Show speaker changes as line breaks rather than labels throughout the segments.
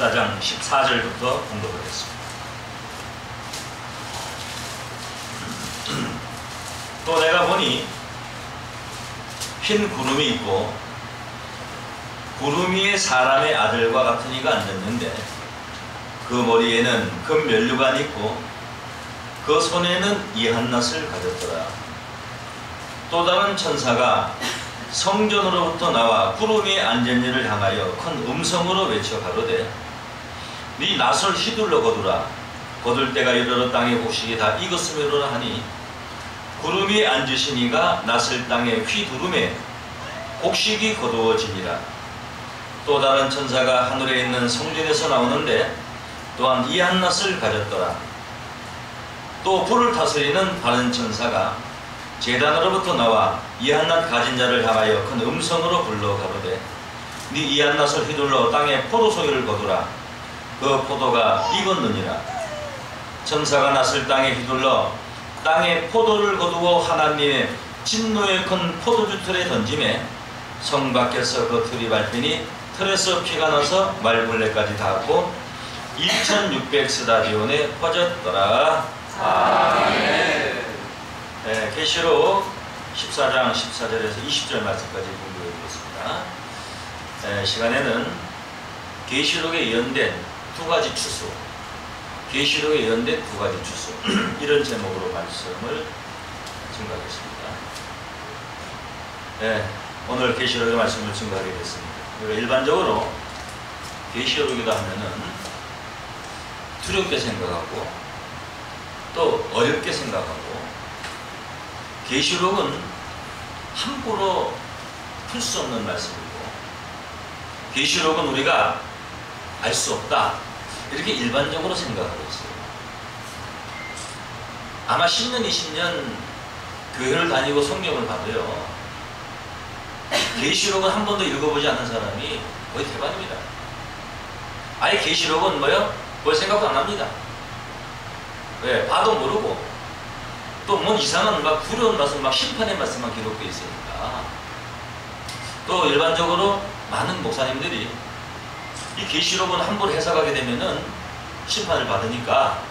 14장 14절부터 공독하겠습니다. 또 내가 보니 흰 구름이 있고 구름 위에 사람의 아들과 같은 이가 앉았는데 그 머리에는 금 면류관이 있고 그 손에는 이한낫을 가졌더라. 또 다른 천사가 성전으로부터 나와 구름 위에 앉은 이를 향하여 큰 음성으로 외쳐 가로되 네 낫을 휘둘러 거두라. 거둘 때가 이르러 땅의 곡식이 다 익었음이로라 하니 구름 위에 앉으신 이가 낫을 땅에 휘두르매 곡식이 거두어지니라. 또 다른 천사가 하늘에 있는 성전에서 나오는데 또한 이한낫을 가졌더라. 또 불을 다스리는 다른 천사가 제단으로부터 나와 이한낫 가진 자를 향하여 큰 음성으로 불러 가로되 네 이한낫을 휘둘러 땅에 포도송이를 거두라. 그 포도가 익었느니라. 천사가 낫을 땅에 휘둘러 땅에 포도를 거두어 하나님의 진노의 큰 포도주 틀에 던짐에 성 밖에서 그 틀이 밟히니 틀에서 피가 나서 말벌레까지 닿았고 2600스다디온에 퍼졌더라. 아멘. 네, 계시록 14장 14절에서 20절 말씀까지 공부해 보겠습니다. 네, 시간에는 계시록에 예언된 두 가지 추수, 계시록에 예언된 두 가지 추수 이런 제목으로 말씀을 증거하겠습니다. 네, 오늘 계시록의 말씀을 증거하게 됐습니다. 우리가 일반적으로 계시록이다 하면은 두렵게 생각하고 또 어렵게 생각하고 계시록은 함부로 풀 수 없는 말씀이고 계시록은 우리가 알 수 없다 이렇게 일반적으로 생각하고 있어요. 아마 10년, 20년 교회를 다니고 성경을 봐도요 계시록은 한 번도 읽어보지 않은 사람이 거의 대반입니다. 아예 계시록은 뭐요? 뭘 생각도 안 합니다. 왜? 봐도 모르고 또 뭐 이상한 막 두려운 말씀, 막 심판의 말씀만 기록되어 있으니까 또 일반적으로 많은 목사님들이 이 계시록은 함부로 해석하게 되면은 심판을 받으니까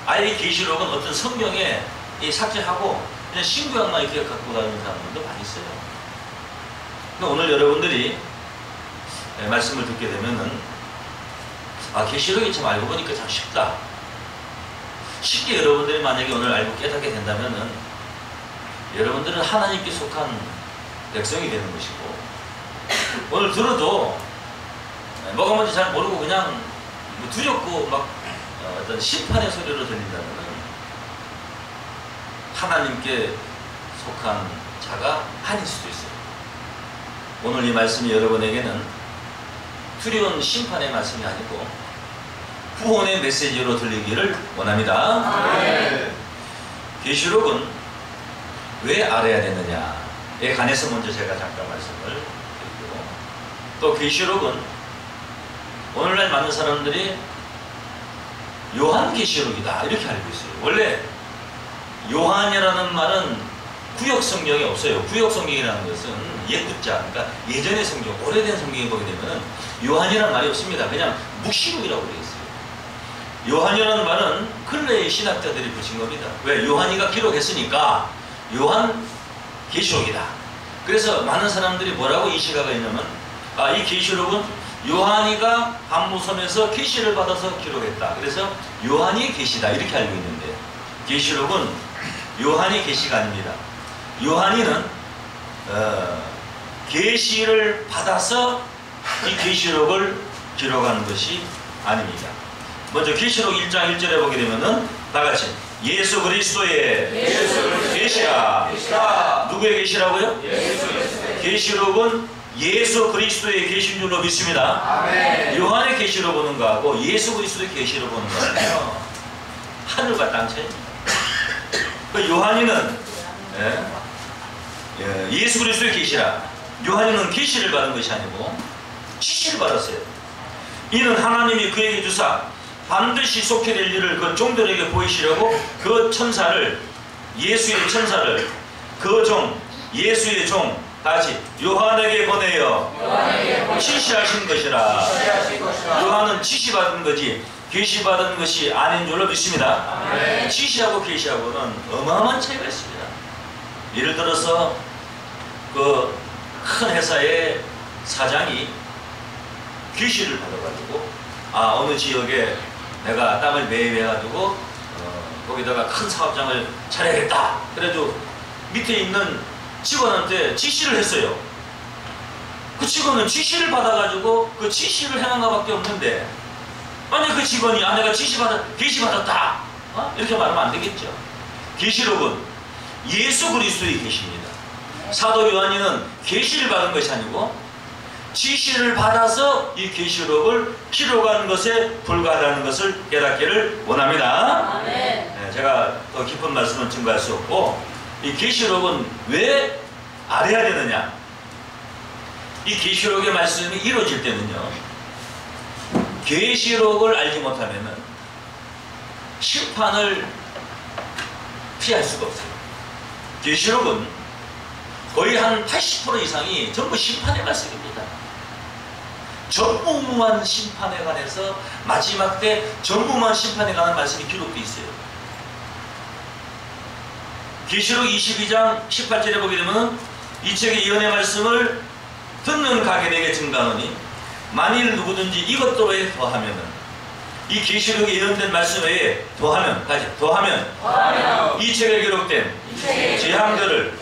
아예 계시록은 어떤 성경에 삭제하고 그냥 신구약만 이렇게 갖고 다니는 사람들도 많이 있어요. 근데 오늘 여러분들이 말씀을 듣게 되면은 계시록이 참 알고 보니까 참 쉽다. 쉽게 여러분들이 만약에 오늘 알고 깨닫게 된다면은 여러분들은 하나님께 속한 백성이 되는 것이고 오늘 들어도 뭐가 뭔지 잘 모르고 그냥 두렵고 막 어떤 심판의 소리로 들린다면은 하나님께 속한 자가 아닐 수도 있어요. 오늘 이 말씀이 여러분에게는 두려운 심판의 말씀이 아니고 구원의 메시지로 들리기를 원합니다. 계시록은 왜 알아야 되느냐에 관해서 먼저 제가 잠깐 말씀을 드리고 또 계시록은 오늘날 많은 사람들이 요한계시록이다 이렇게 알고 있어요. 원래 요한이라는 말은 구역 성경에 없어요. 구역 성경이라는 것은 옛구자, 그러니까 예전의 성경, 오래된 성경에 보게 되면 요한이라는 말이 없습니다. 그냥 묵시록이라고 되어 있어요. 요한이라는 말은 근래의 신학자들이 붙인 겁니다. 왜? 요한이가 기록했으니까 요한 계시록이다. 그래서 많은 사람들이 뭐라고 인식하고 있냐면 이 계시록은 요한이가 밤무섬에서 계시를 받아서 기록했다. 그래서 요한이 계시다 이렇게 알고 있는데 계시록은 요한이 계시가 아닙니다. 요한이는 계시를 받아서 이 계시록을 기록하는 것이 아닙니다. 먼저 계시록 1장 1절에 보게 되면은 다같이 예수 그리스도의 계시라. 누구의 계시라고요? 계시록은 예수 그리스도의 계신 줄로 믿습니다. 아멘. 요한의 계시로 보는 거하고 예수 그리스도의 계시로 보는 거는요 하늘과 땅 차이입니다. 그 요한이는 예수 그리스도의 계시라. 요한이는 계시를 받은 것이 아니고 지시를 받았어요. 이는 하나님이 그에게 주사 반드시 속해 될 일을 그 종들에게 보이시려고 그 천사를 예수의 천사를 그 종 예수의 종 다시 요한에게 보내요. 지시하신 것이라. 요한은 지시받은 거지 계시받은 것이 아닌 줄로 믿습니다. 지시하고 계시하고는 어마어마한 차이가 있습니다. 예를 들어서 그 큰 회사의 사장이 계시를 받아가지고 어느 지역에 내가 땅을 매입해가지고 거기다가 큰 사업장을 차려야겠다. 그래도 밑에 있는 직원한테 지시를 했어요. 그 직원은 지시를 받아가지고 그 지시를 행한 것밖에 없는데 만약 그 직원이 내가 계시받았다 이렇게 말하면 안 되겠죠. 계시록은 예수 그리스도의 계시입니다. 사도 요한이는 계시를 받은 것이 아니고 지시를 받아서 이 계시록을 기록한 것에 불과하다는 것을 깨닫기를 원합니다. 네, 제가 더 깊은 말씀은 증거할 수 없고 이 계시록은 왜 알아야 되느냐? 이 계시록의 말씀이 이루어질 때는요, 계시록을 알지 못하면은 심판을 피할 수가 없어요. 계시록은 거의 한 80% 이상이 전부 심판의 말씀입니다. 전무후무한 심판에 관해서 마지막 때 전무후무한 심판에 관한 말씀이 기록되어 있어요. 계시록 22장 18절에 보게 되면 이 책의 예언의 말씀을 듣는 가게에게 증가하노니 만일 누구든지 이것도 외에 더하면은 이 계시록에 예언된 말씀 외에 더하면 이 책에 기록된 재앙들을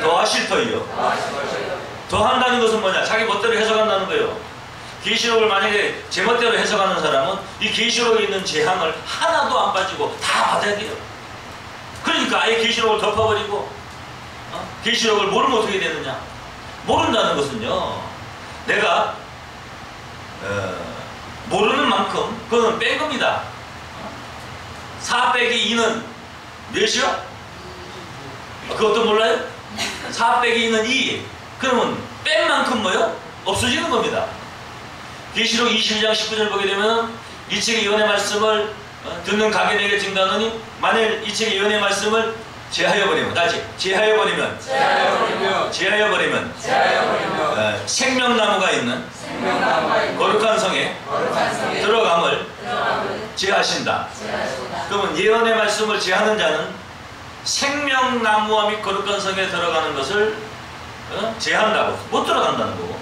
더하실 터이요. 더한다는 것은 뭐냐? 자기 멋대로 해석한다는 거예요. 계시록을 만약에 제 멋대로 해석하는 사람은 이 계시록에 있는 재앙을 하나도 안 빠지고 다 받아야 돼요. 그러니까 아예 계시록을 덮어버리고 계시록을 모르면 어떻게 되느냐? 모른다는 것은요, 내가 모르는 만큼 그거는 뺀 겁니다. 4 빼기 2는 몇이요? 그것도 몰라요? 4 빼기 2는 2. 그러면 뺀 만큼 뭐요? 없어지는 겁니다. 계시록 22장 19절 보게 되면 이 책의 예언의 말씀을 듣는 가게에게 증가하노니 만일 이 책의 예언의 말씀을 제하여버리면 생명나무가 있는 거룩한 성에 들어감을 제하신다. 그러면 예언의 말씀을 제하는 자는 생명나무와 및 거룩한 성에 들어가는 것을 제한다고 못 들어간다는 거고,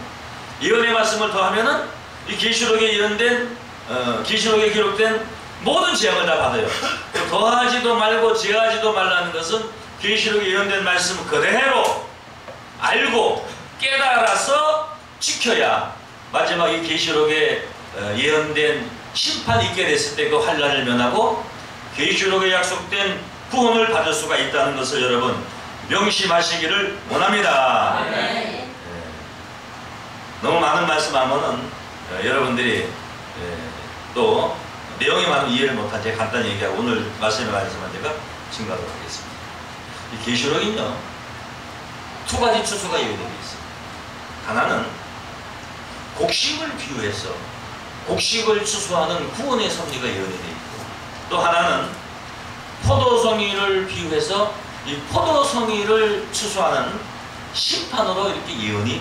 예언의 말씀을 더하면은 이 계시록에 예언된 계시록에 기록된 모든 재앙을 다 받아요. 더하지도 말고 제하지도 말라는 것은 계시록에 예언된 말씀 그대로 알고 깨달아서 지켜야 마지막 이 계시록에 예언된 심판이 있게 됐을 때 그 환난을 면하고 계시록에 약속된 구원을 받을 수가 있다는 것을 여러분 명심하시기를 원합니다. 네. 너무 많은 말씀하면은 여러분들이 또 내용이 많으면 이해를 못한 제가 간단히 얘기하고 오늘 말씀에 관해서만 제가 증거하도록 하겠습니다. 이 계시록은요, 두 가지 추수가 예언되어 있습니다. 하나는 곡식을 비유해서 곡식을 추수하는 구원의 섭리가 예언이 되어 있고, 또 하나는 포도송이를 비유해서 이 포도송이를 추수하는 심판으로 이렇게 예언이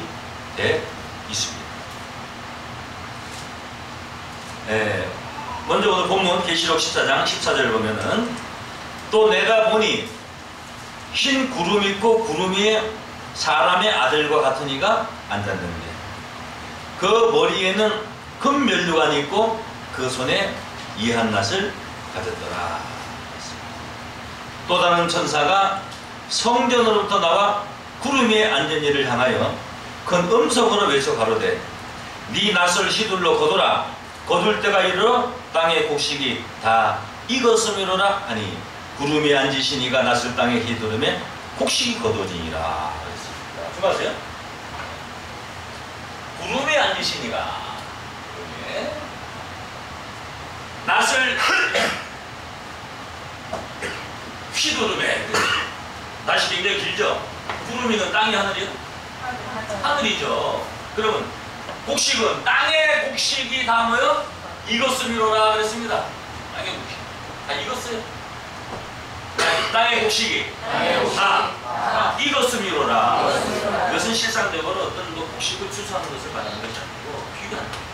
되어 있습니다. 먼저 오늘 본문 계시록 14장 14절을 보면은 또 내가 보니 흰 구름이 있고 구름 위에 사람의 아들과 같은 이가 앉았는데 그 머리에는 금 면류관이 있고 그 손에 이한낫을 가졌더라. 또 다른 천사가 성전으로부터 나와 구름 위에 앉은 이를 향하여 큰 음성으로 외쳐 가로되 네 낫을 휘둘러 거두라. 거둘 때가 이르러 땅의 곡식이 다 익었음이로라 하니 구름 위에 앉으신 이가 낫을 땅에 휘두르매 곡식이 거두어지니라. 수고하세요. 구름 위에 앉으신 이가 낫을 휘두르매. 낫이 굉장히 길죠? 구름 위는 땅이 하늘이요? 하늘이죠. 그러면 곡식은 땅의 곡식이 다 뭐요? 익었음이로라 그랬습니다. 땅의 곡식 다 익었어요. 땅의 곡식이 다 익었음이로라. 이것은 실상적으로 어떤 곡식을 추수하는 것을 말하는 것이 아니고 비유하는 거예요.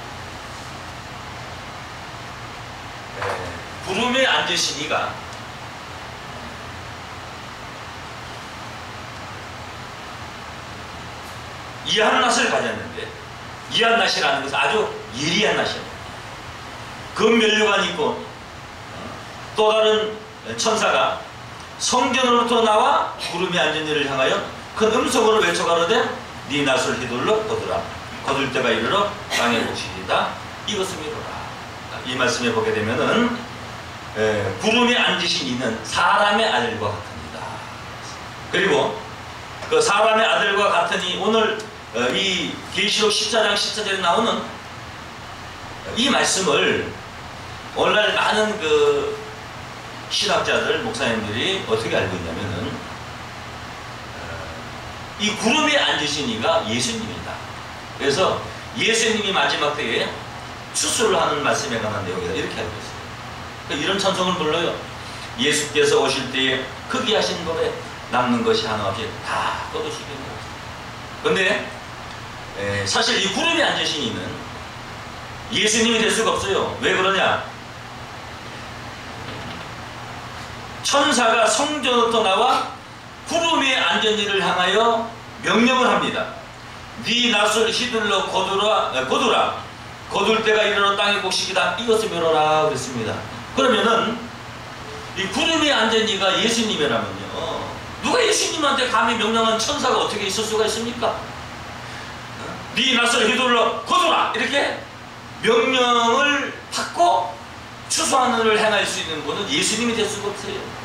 구름에 앉으신 이가 이한 낯을 가졌는데, 이한 낯이라는 것은 아주 예리한 낯이에요. 금면류관이 있고 또 다른 천사가 성전으로부터 나와 구름이 앉은 이를 향하여 큰 음성으로 외쳐가로되 네 낯을 휘둘러 거두라. 거둘 때가 이르러 땅의 곡식이다 이것음이로라. 이 말씀에 보게 되면은 구름에 앉으신 이는 사람의 아들과 같으니라. 그리고 그 사람의 아들과 같으니 오늘 이 계시록 14장 14절에 나오는 이 말씀을 오늘날 많은 그 신학자들, 목사님들이 어떻게 알고 있냐면은 이 구름에 앉으신 이가 예수님이다. 그래서 예수님이 마지막 때에 추수를 하는 말씀에 관한 내용이다. 이렇게 알고 있어요. 그러니까 이런 찬송을 불러요. 예수께서 오실 때에 크게 하신 법에 남는 것이 하나 없이 다 거두시겠네요. 그런데 사실 이 구름에 앉으신 이는 예수님이 될 수가 없어요. 왜 그러냐? 천사가 성전으로부터 나와 구름에 앉은 이를 향하여 명령을 합니다. 네 낯을 휘둘러 거두라. 거둘 때가 이르러 땅의 곡식이다. 이것을 멸하라 그랬습니다. 그러면은 이 구름에 앉은 이가 예수님이라면요, 누가 예수님한테 감히 명령한 천사가 어떻게 있을 수가 있습니까? 네 낯을 휘둘러 거두라 이렇게 명령을 받고 추수하는 일을 행할 수 있는 분은 예수님이 될 수가 없어요.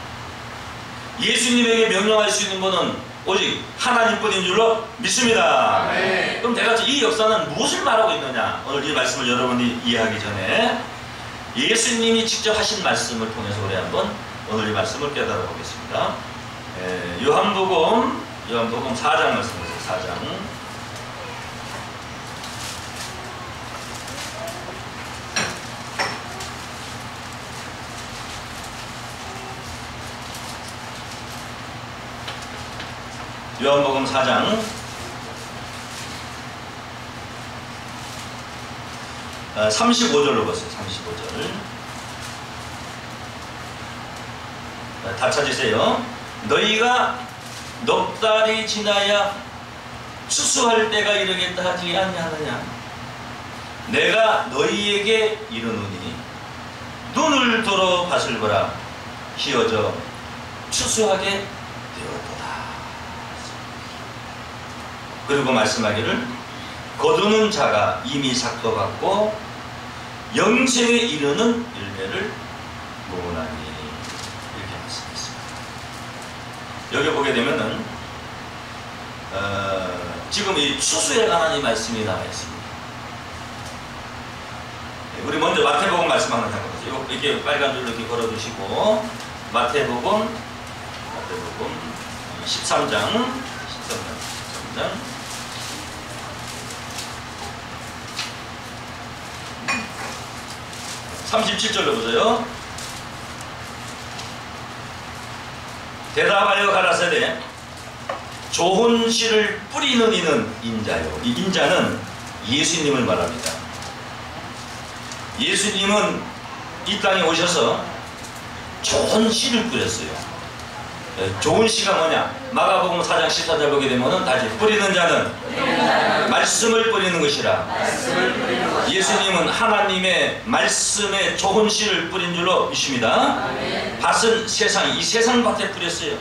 예수님에게 명령할 수 있는 분은 오직 하나님뿐인 줄로 믿습니다. 네. 그럼 내가 이 역사는 무엇을 말하고 있느냐? 오늘 이 말씀을 여러분이 이해하기 전에 예수님이 직접 하신 말씀을 통해서 우리 한번 오늘 이 말씀을 깨달아 보겠습니다. 요한복음 4장 말씀이세요. 4장. 요한복음 4장 35절로 보세요. 35절. 다 찾으세요. 너희가 넉 달이 지나야 추수할 때가 이르겠다 하지 아니하느냐? 내가 너희에게 이르노니 눈을 들어 밭을 보라. 희어져 추수하게 되었도다. 그리고 말씀하기를 거두는 자가 이미 삭도받고 영생에 이르는 열매를 모으나니 이렇게 말씀했습니다. 여기 보게 되면은 지금 이 추수에 관한 이 말씀이 나와 있습니다. 우리 먼저 마태복음 말씀 하나 잠깐보세요. 이렇게 빨간 줄로 이렇게 걸어두시고 마태복음 13장 37절로 보세요. 대답하여 가라사대 좋은 씨를 뿌리는 이는 인자요. 이 인자는 예수님을 말합니다. 예수님은 이 땅에 오셔서 좋은 씨를 뿌렸어요. 좋은 씨가 뭐냐? 마가복음 4장 14절 보게 되면은 다시 뿌리는 자는 말씀을 뿌리는 것이라. 예수님은 하나님의 말씀에 좋은 씨를 뿌린 줄로 믿습니다. 밭은 이 세상 밭에 뿌렸어요.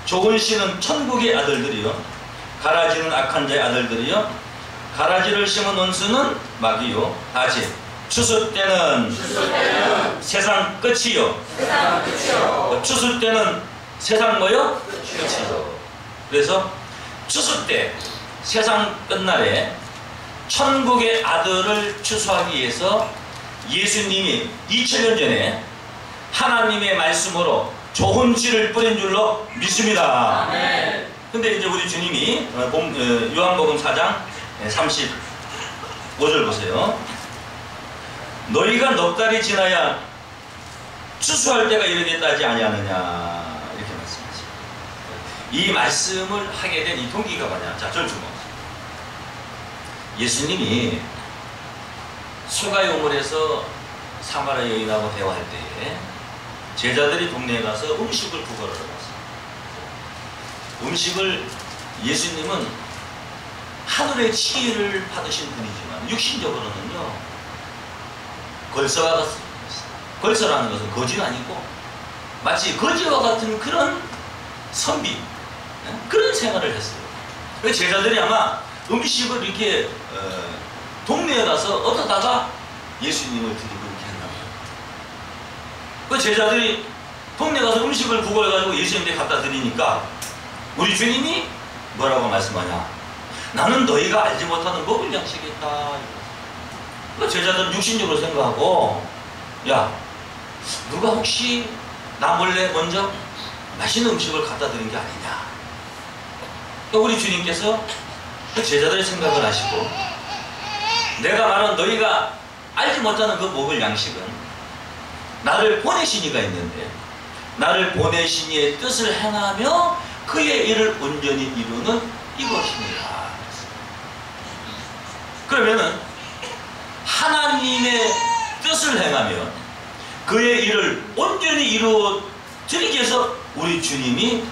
좋은 씨는 천국의 아들들이요, 가라지는 악한 자의 아들들이요, 가라지를 심은 원수는 마귀요. 다시 추수 때는 세상 끝이요. 추수 때는 세상 뭐요? 끝이요. 그래서 추수 때 세상 끝날에 천국의 아들을 추수하기 위해서 예수님이 2000년 전에 하나님의 말씀으로 좋은 씨를 뿌린 줄로 믿습니다. 근데 이제 우리 주님이 요한복음 4장 35절 보세요. 너희가 넉 달이 지나야 추수할 때가 이르겠다 하지 아니하느냐 이렇게 이 말씀을 하게 된 이 동기가 뭐냐? 자, 저를 주목. 예수님이 소가요물에서 사마리아 여인하고 대화할 때에 제자들이 동네에 가서 음식을 구걸하러 갔어요. 음식을 예수님은 하늘의 지혜를 받으신 분이지만 육신적으로는요 걸서와 같습니다. 걸서라는 것은 거지가 아니고 마치 거지와 같은 그런 선비 그런 생활을 했어요. 제자들이 아마 음식을 이렇게 동네에 가서 얻어다가 예수님을 드리고 이렇게 했나 봐요. 그 제자들이 동네 가서 음식을 구걸해가지고 예수님께 갖다 드리니까 우리 주님이 뭐라고 말씀하냐? 나는 너희가 알지 못하는 먹을 양식이 있다. 그 제자들은 육신적으로 생각하고 야 누가 혹시 나 몰래 먼저 맛있는 음식을 갖다 드린 게 아니냐? 또 우리 주님께서 그 제자들의 생각을 하시고 내가 말한 너희가 알지 못하는 그 먹을 양식은 나를 보내신 이가 있는데 나를 보내신 이의 뜻을 행하며 그의 일을 온전히 이루는 이것입니다. 그러면은 하나님의 뜻을 행하며 그의 일을 온전히 이루어 드리기 위해서 우리 주님이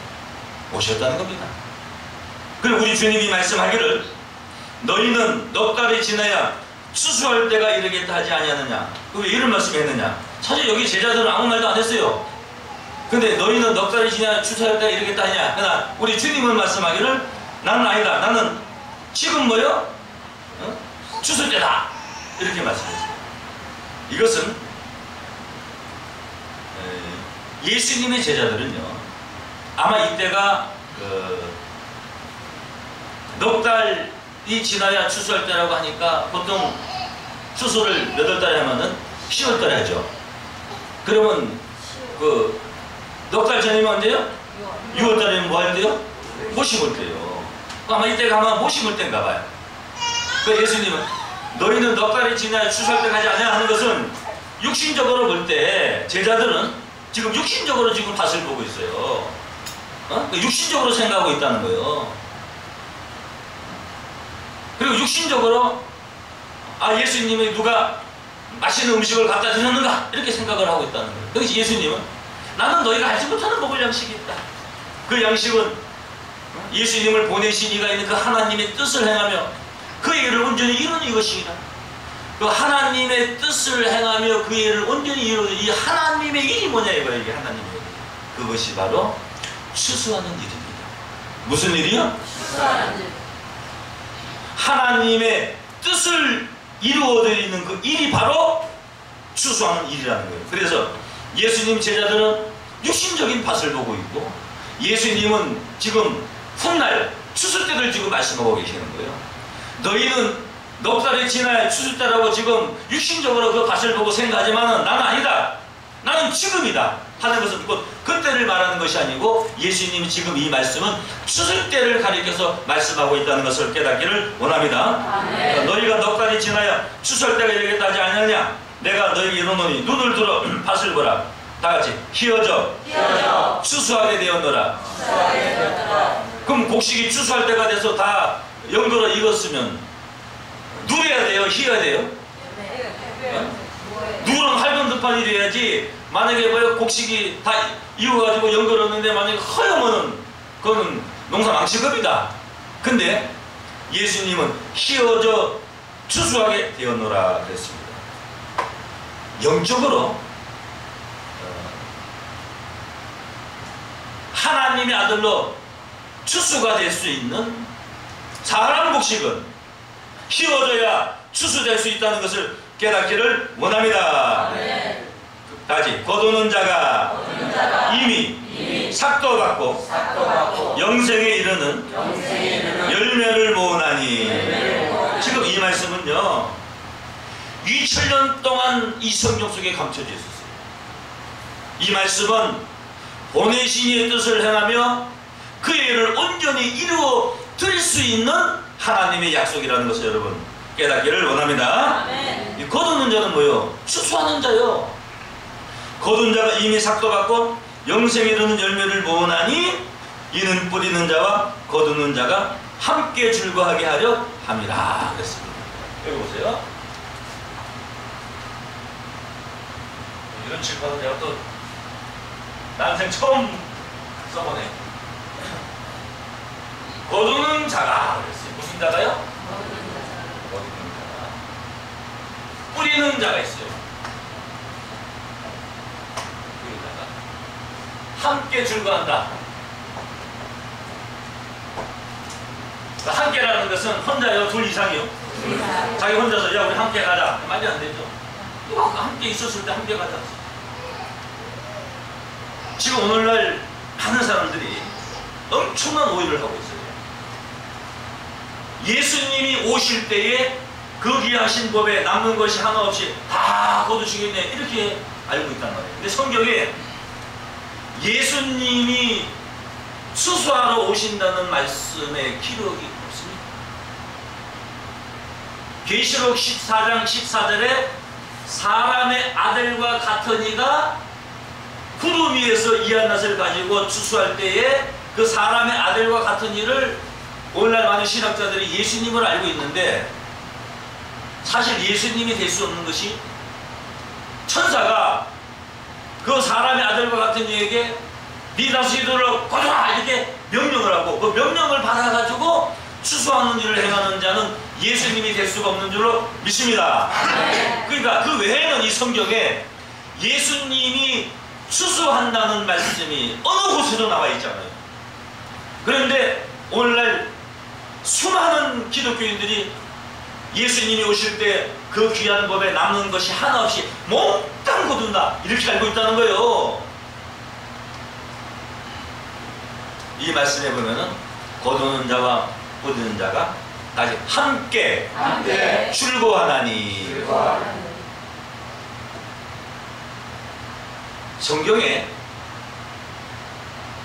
오셨다는 겁니다. 그리고 우리 주님이 말씀하기를 너희는 넉 달이 지나야 추수할 때가 이르겠다 하지 아니하느냐. 왜 이런 말씀했느냐? 사실 여기 제자들은 아무 말도 안 했어요. 근데 너희는 넉 달이 지나야 추수할 때가 이르겠다 하냐. 그러나 우리 주님은 말씀하기를 나는 아니다. 나는 지금 뭐요? 추수 때다. 이렇게 말씀했어요. 이것은 예수님의 제자들은요 아마 이때가 넉 달이 지나야 추수할 때라고 하니까 보통 추수를 몇 월 달에 하면은 10월 달에 하죠. 그러면 넉 달 전이면 언제요? 6월 달이면 뭐 할 때요? 못 심을 때요. 아마 이때가 아마 못 심을 때인가 봐요. 그 예수님은 너희는 넉 달이 지나야 추수할 때까지 아니야 하는 것은 육신적으로 볼 때 제자들은 지금 육신적으로 지금 밭을 보고 있어요. 육신적으로 생각하고 있다는 거예요. 그리고 육신적으로 예수님이 누가 맛있는 음식을 갖다 드렸는가 이렇게 생각을 하고 있다는 거예요. 그래서 예수님은 나는 너희가 알지 못하는 먹을 양식이 있다. 그 양식은 예수님을 보내신 이가 있는 그 하나님의 뜻을 행하며 그의 일을 온전히 이루는 이것이라. 그 하나님의 뜻을 행하며 그의 일을 온전히 이루는 이 하나님의 일이 뭐냐 이거예요. 이게 하나님의 일. 그것이 바로 추수하는 일입니다. 무슨 일이요? 추수하는 일. 하나님의 뜻을 이루어드리는 그 일이 바로 추수하는 일이라는 거예요. 그래서 예수님 제자들은 육신적인 밭을 보고 있고 예수님은 지금 훗날 추수 때를 지금 말씀하고 계시는 거예요. 너희는 넉 달이 지나야 추수 때라고 지금 육신적으로 그 밭을 보고 생각하지만은 나는 아니다. 나는 지금이다 하는 것은 곧 그때를 말하는 것이 아니고 예수님이 지금 이 말씀은 추수 때를 가리켜서 말씀하고 있다는 것을 깨닫기를 원합니다. 그러니까 너희가 넉 달이 지나야 추수할 때가 이르겠다 하지 않느냐. 내가 너희에게 이르노니 눈을 들어 밭을 보라. 다같이 희어져 추수하게 되었노라. 그럼 곡식이 추수할 때가 돼서 다 연거로 익었으면 누려야 돼요? 희어야 돼요? 누런 핥은 듯한 일이 돼야지. 만약에 뭐 곡식이 다 익어가지고 연거렸는데 만약에 허여면은 그거는 농사 망칠 겁니다. 근데 예수님은 희어져 추수하게 되었노라 그랬습니다. 영적으로 하나님의 아들로 추수가 될 수 있는 사람 곡식은 희어져야 추수될 수 있다는 것을 깨닫기를 원합니다. 다시 거두는 자가 이미 삭도 받고 영생에 이르는 열매를 모으나니. 지금 이 말씀은요 2000년 동안 이 성경 속에 감춰져 있었어요. 이 말씀은 보내신 이의 뜻을 행하며 그의 일을 온전히 이루어 드릴 수 있는 하나님의 약속이라는 것을 여러분 깨닫기를 원합니다. 이 거두는 자는 뭐요? 추수하는 자요. 거둔 자가 이미 삭도 받고 영생에 이르는 열매를 모으나니 이는 뿌리는 자와 거두는 자가 함께 즐거하게 하려 함이라 그랬습니다. 여기 보세요. 이런 칠판은 제가 또 난생 처음 써보네. 거두는 자가 그랬어요. 무슨 자가요? 거두는 자가. 뿌리는 자가 있어요. 뿌리는 자가. 함께 즐거한다. 함께라는 것은 혼자요, 둘 이상이요. 자기 혼자서 야 우리 함께 가자. 말이 안 되죠. 함께 있었을 때 함께 가자. 지금 오늘날 많은 사람들이 엄청난 오해를 하고 있어요. 예수님이 오실 때에 그 귀하신 법에 남는 것이 하나 없이 다 거두시겠네 이렇게 알고 있단 말이에요. 근데 성경에 예수님이 수수하러 오신다는 말씀의 기록이 없습니다. 계시록 14장 14절에 사람의 아들과 같은 이가 구름 위에서 이한낫을 가지고 추수할 때에 그 사람의 아들과 같은 이를 오늘날 많은 신학자들이 예수님을 알고 있는데 사실 예수님이 될 수 없는 것이 천사가 그 사람의 아들과 같은 이에게 네 다수이들로 거둬라 이렇게 명령을 하고 그 명령을 받아가지고 추수하는 일을 행하는 자는 예수님이 될 수가 없는 줄로 믿습니다. 그러니까 그 외에는 이 성경에 예수님이 추수한다는 말씀이 어느 곳에도 나와 있잖아요. 그런데 오늘날 수많은 기독교인들이 예수님이 오실 때 그 귀한 법에 남는 것이 하나 없이 몽땅 거둔다 이렇게 알고 있다는 거예요. 이 말씀에 보면은 거두는 자와 뿌리는 자가 다시 함께 출고하나니. 성경에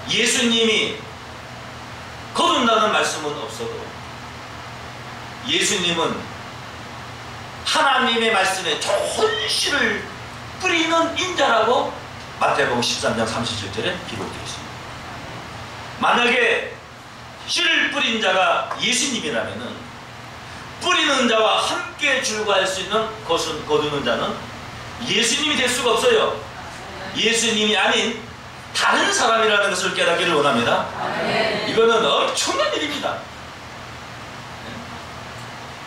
예수님이 거둔다는 말씀은 없어도 예수님은 하나님의 말씀에 좋은 씨를 뿌리는 인자라고 마태복음 13장 37절에 기록되어 있습니다. 만약에 씨를 뿌린 자가 예수님이라면은 뿌리는 자와 함께 즐거할 수 있는 것은 거두는 자는 예수님이 될 수가 없어요. 예수님이 아닌 다른 사람이라는 것을 깨닫기를 원합니다. 이거는 엄청난 일입니다.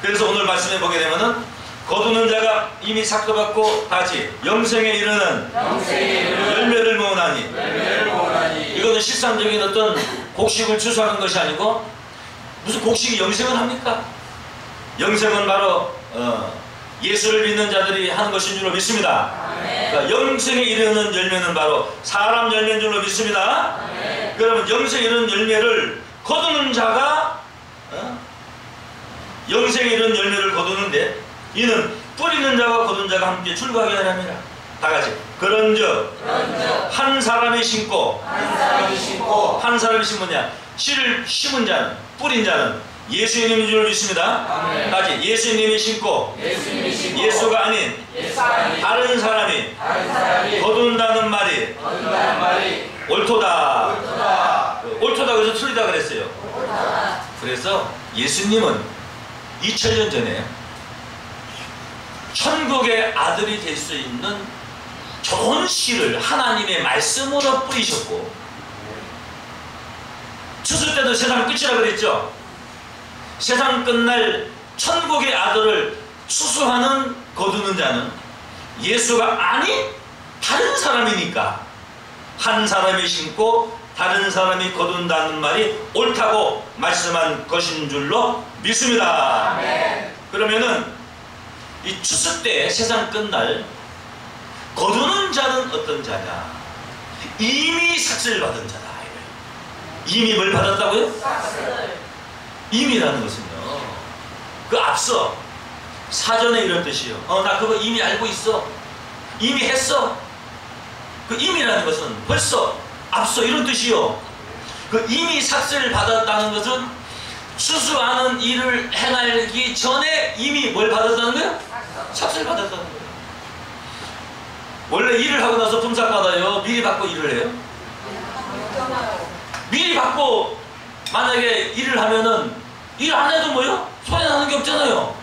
그래서 오늘 말씀해 보게 되면은 거두는 자가 이미 삭도받고 다시 영생에 이르는 열매를 모으나니. 이거는 실상적인 어떤 곡식을 추수하는 것이 아니고 무슨 곡식이 영생을 합니까? 영생은 바로 예수를 믿는 자들이 하는 것인 줄로 믿습니다. 그러니까 영생에 이르는 열매는 바로 사람 열매인 줄로 믿습니다. 그러면 영생에 이르는 열매를 거두는 자가 영생에 이르는 열매를 거두는데 이는 뿌리는 자와 거두는 자가 함께 출고하게 하랍니다. 다같이 그런즉 한 사람이 심고 한 사람이 심으냐 씨를 심은 자는 뿌린 자는 예수님인 줄 믿습니다. 다시 예수님이 심고 예수가 아닌 다른 사람이 거둔다는 말이 옳도다. 옳도다 그래서 틀리다 그랬어요. 그래서 예수님은 2000년 전에 천국의 아들이 될 수 있는 좋은 씨를 하나님의 말씀으로 뿌리셨고 추수 때도 세상 끝이라 그랬죠. 세상 끝날 천국의 아들을 추수하는 거두는 자는 예수가 아닌 다른 사람이니까 한 사람이 심고 다른 사람이 거둔다는 말이 옳다고 말씀한 것인 줄로 믿습니다. 그러면은 이 추수 때 세상 끝날 거두는 자는 어떤 자냐? 이미 삭슬 받은 자다. 이미 뭘 받았다고요? 삭슬. 이미라는 것은요, 그 앞서 사전에 이런 뜻이요. 나 그거 이미 알고 있어. 이미 했어. 그 이미라는 것은 벌써 앞서 이런 뜻이요. 그 이미 삭슬 받았다는 것은 추수하는 일을 행하기 전에 이미 뭘 받았다는 거예요? 삭슬 받았다는 거예요. 원래 일을 하고 나서 품삯 받아요? 미리 받고 일을 해요? 미리 받고 만약에 일을 하면은 일 안 해도 뭐요? 손해나는 게 없잖아요.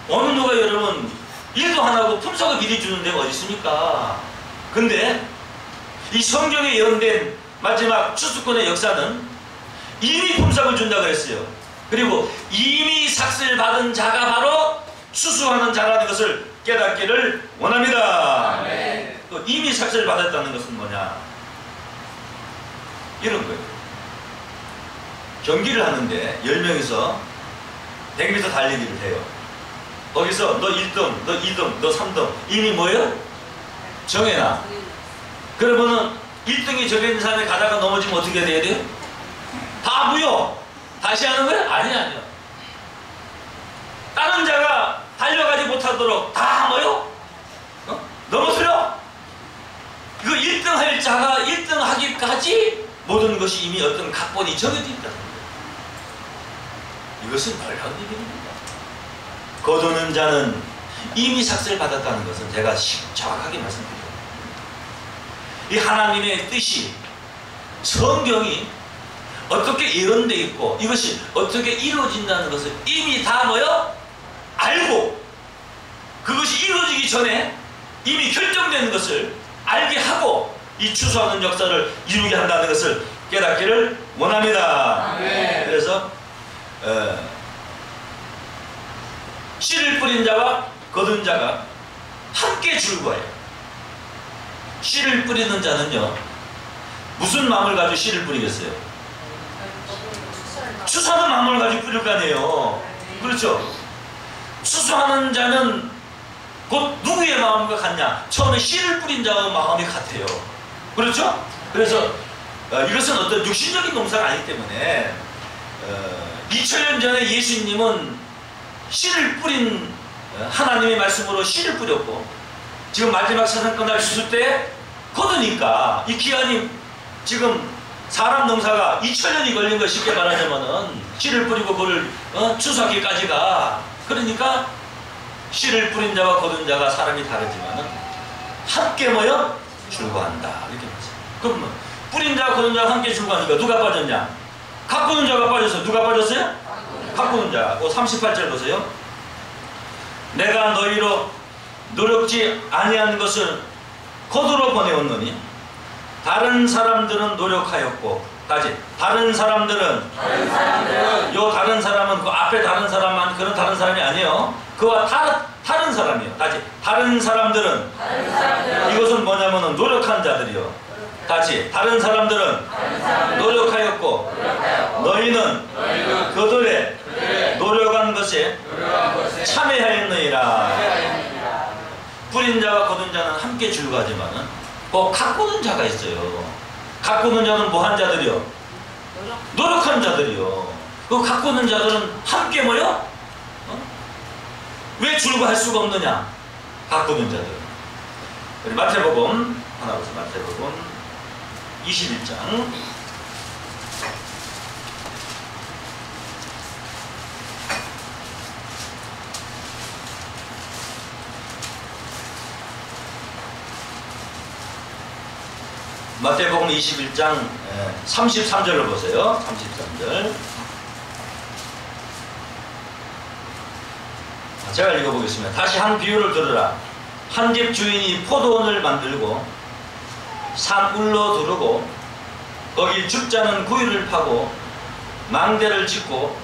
어느 누가 여러분 일도 안 하고 품삯을 미리 주는 데가 어디 있습니까? 근데 이 성경에 예언된 마지막 추수꾼의 역사는 이미 품삯을 준다고 했어요. 그리고 이미 삭슬 받은 자가 바로 추수하는 자라는 것을 깨닫기를 원합니다. 또 이미 삭슬 받았다는 것은 뭐냐? 이런 거예요. 경기를 하는데 10명이서 100m 달리기를 해요. 거기서 너 1등, 너 2등, 너 3등 이미 뭐예요? 정해놔. 그러면은 1등이 정해진 사람이 가다가 넘어지면 어떻게 돼야 돼요? 다 무효. 다시 하는 거예요? 아니요. 다른 자가 달려가지 못하도록 다 뭐요? 넘어뜨려. 이거 1등 할 자가 1등 하기까지 모든 것이 이미 어떤 각본이 정해져 있다는 거예요. 이것은 놀라운 일입니다. 거두는 자는 이미 삭슬 받았다는 것은 제가 정확하게 말씀드려요. 이 하나님의 뜻이 성경이 어떻게 예언되어 있고 이것이 어떻게 이루어진다는 것을 이미 다 뭐요? 알고 그것이 이루어지기 전에 이미 결정된 것을 알게 하고 이 추수하는 역사를 이루게 한다는 것을 깨닫기를 원합니다. 그래서 씨를 뿌린 자와 거둔 자가 함께 줄거예요. 씨를 뿌리는 자는요 무슨 마음을 가지고 씨를 뿌리겠어요? 추수하는 마음을 가지고 뿌릴 거 아니에요. 그렇죠? 추수하는 자는 곧 누구의 마음과 같냐? 처음에 씨를 뿌린 자의 마음이 같아요. 그렇죠? 그래서 이것은 어떤 육신적인 농사가 아니기 때문에 2000년 전에 예수님은 씨를 뿌린 하나님의 말씀으로 씨를 뿌렸고 지금 마지막 세상 끝날 주실 때 거두니까 이 기한이 지금 사람 농사가 2000년이 걸린 거 쉽게 말하자면은 씨를 뿌리고 그걸 추수하기까지가 그러니까 씨를 뿌린 자와 거둔 자가 사람이 다르지만은 함께 모여 줄거한다 이렇게 말해요. 그러면 뿌린 자와 거둔 자가 함께 줄거하니까 누가 빠졌냐? 가꾸는 자가 빠져서 누가 빠졌어요? 가꾸는 자. 38절 보세요. 내가 너희로 노력지 아니한 것을 거두러 보내었노니 다른 사람들은 노력하였고 다른 사람들은 요 다른 사람은 그 앞에 다른 사람만 그런 다른 사람이 아니에요. 그와 다른 사람이요. 다른 사람들은 이것은 뭐냐면은 노력한 자들이요. 다른 사람들은 노력하였고 너희는 그들의 노력한 것에 참여하였느니라. 뿌린 자와 거둔 자는 함께 줄거하지만은 가꾸는 자가 있어요. 가꾸는 자는 뭐한 자들이요? 노력한 자들이요. 그 가꾸는 자들은 함께 모여? 왜 줄거할 수가 없느냐? 가꾸는 자들. 우리 마태복음 하나 보세요. 마태복음 21장 마태복음 21장 33절을 보세요. 33절 제가 읽어보겠습니다. 다시 한 비유를 들으라. 한 집 주인이 포도원을 만들고 산울로 두르고 거기 죽자는 구유를 파고 망대를 짓고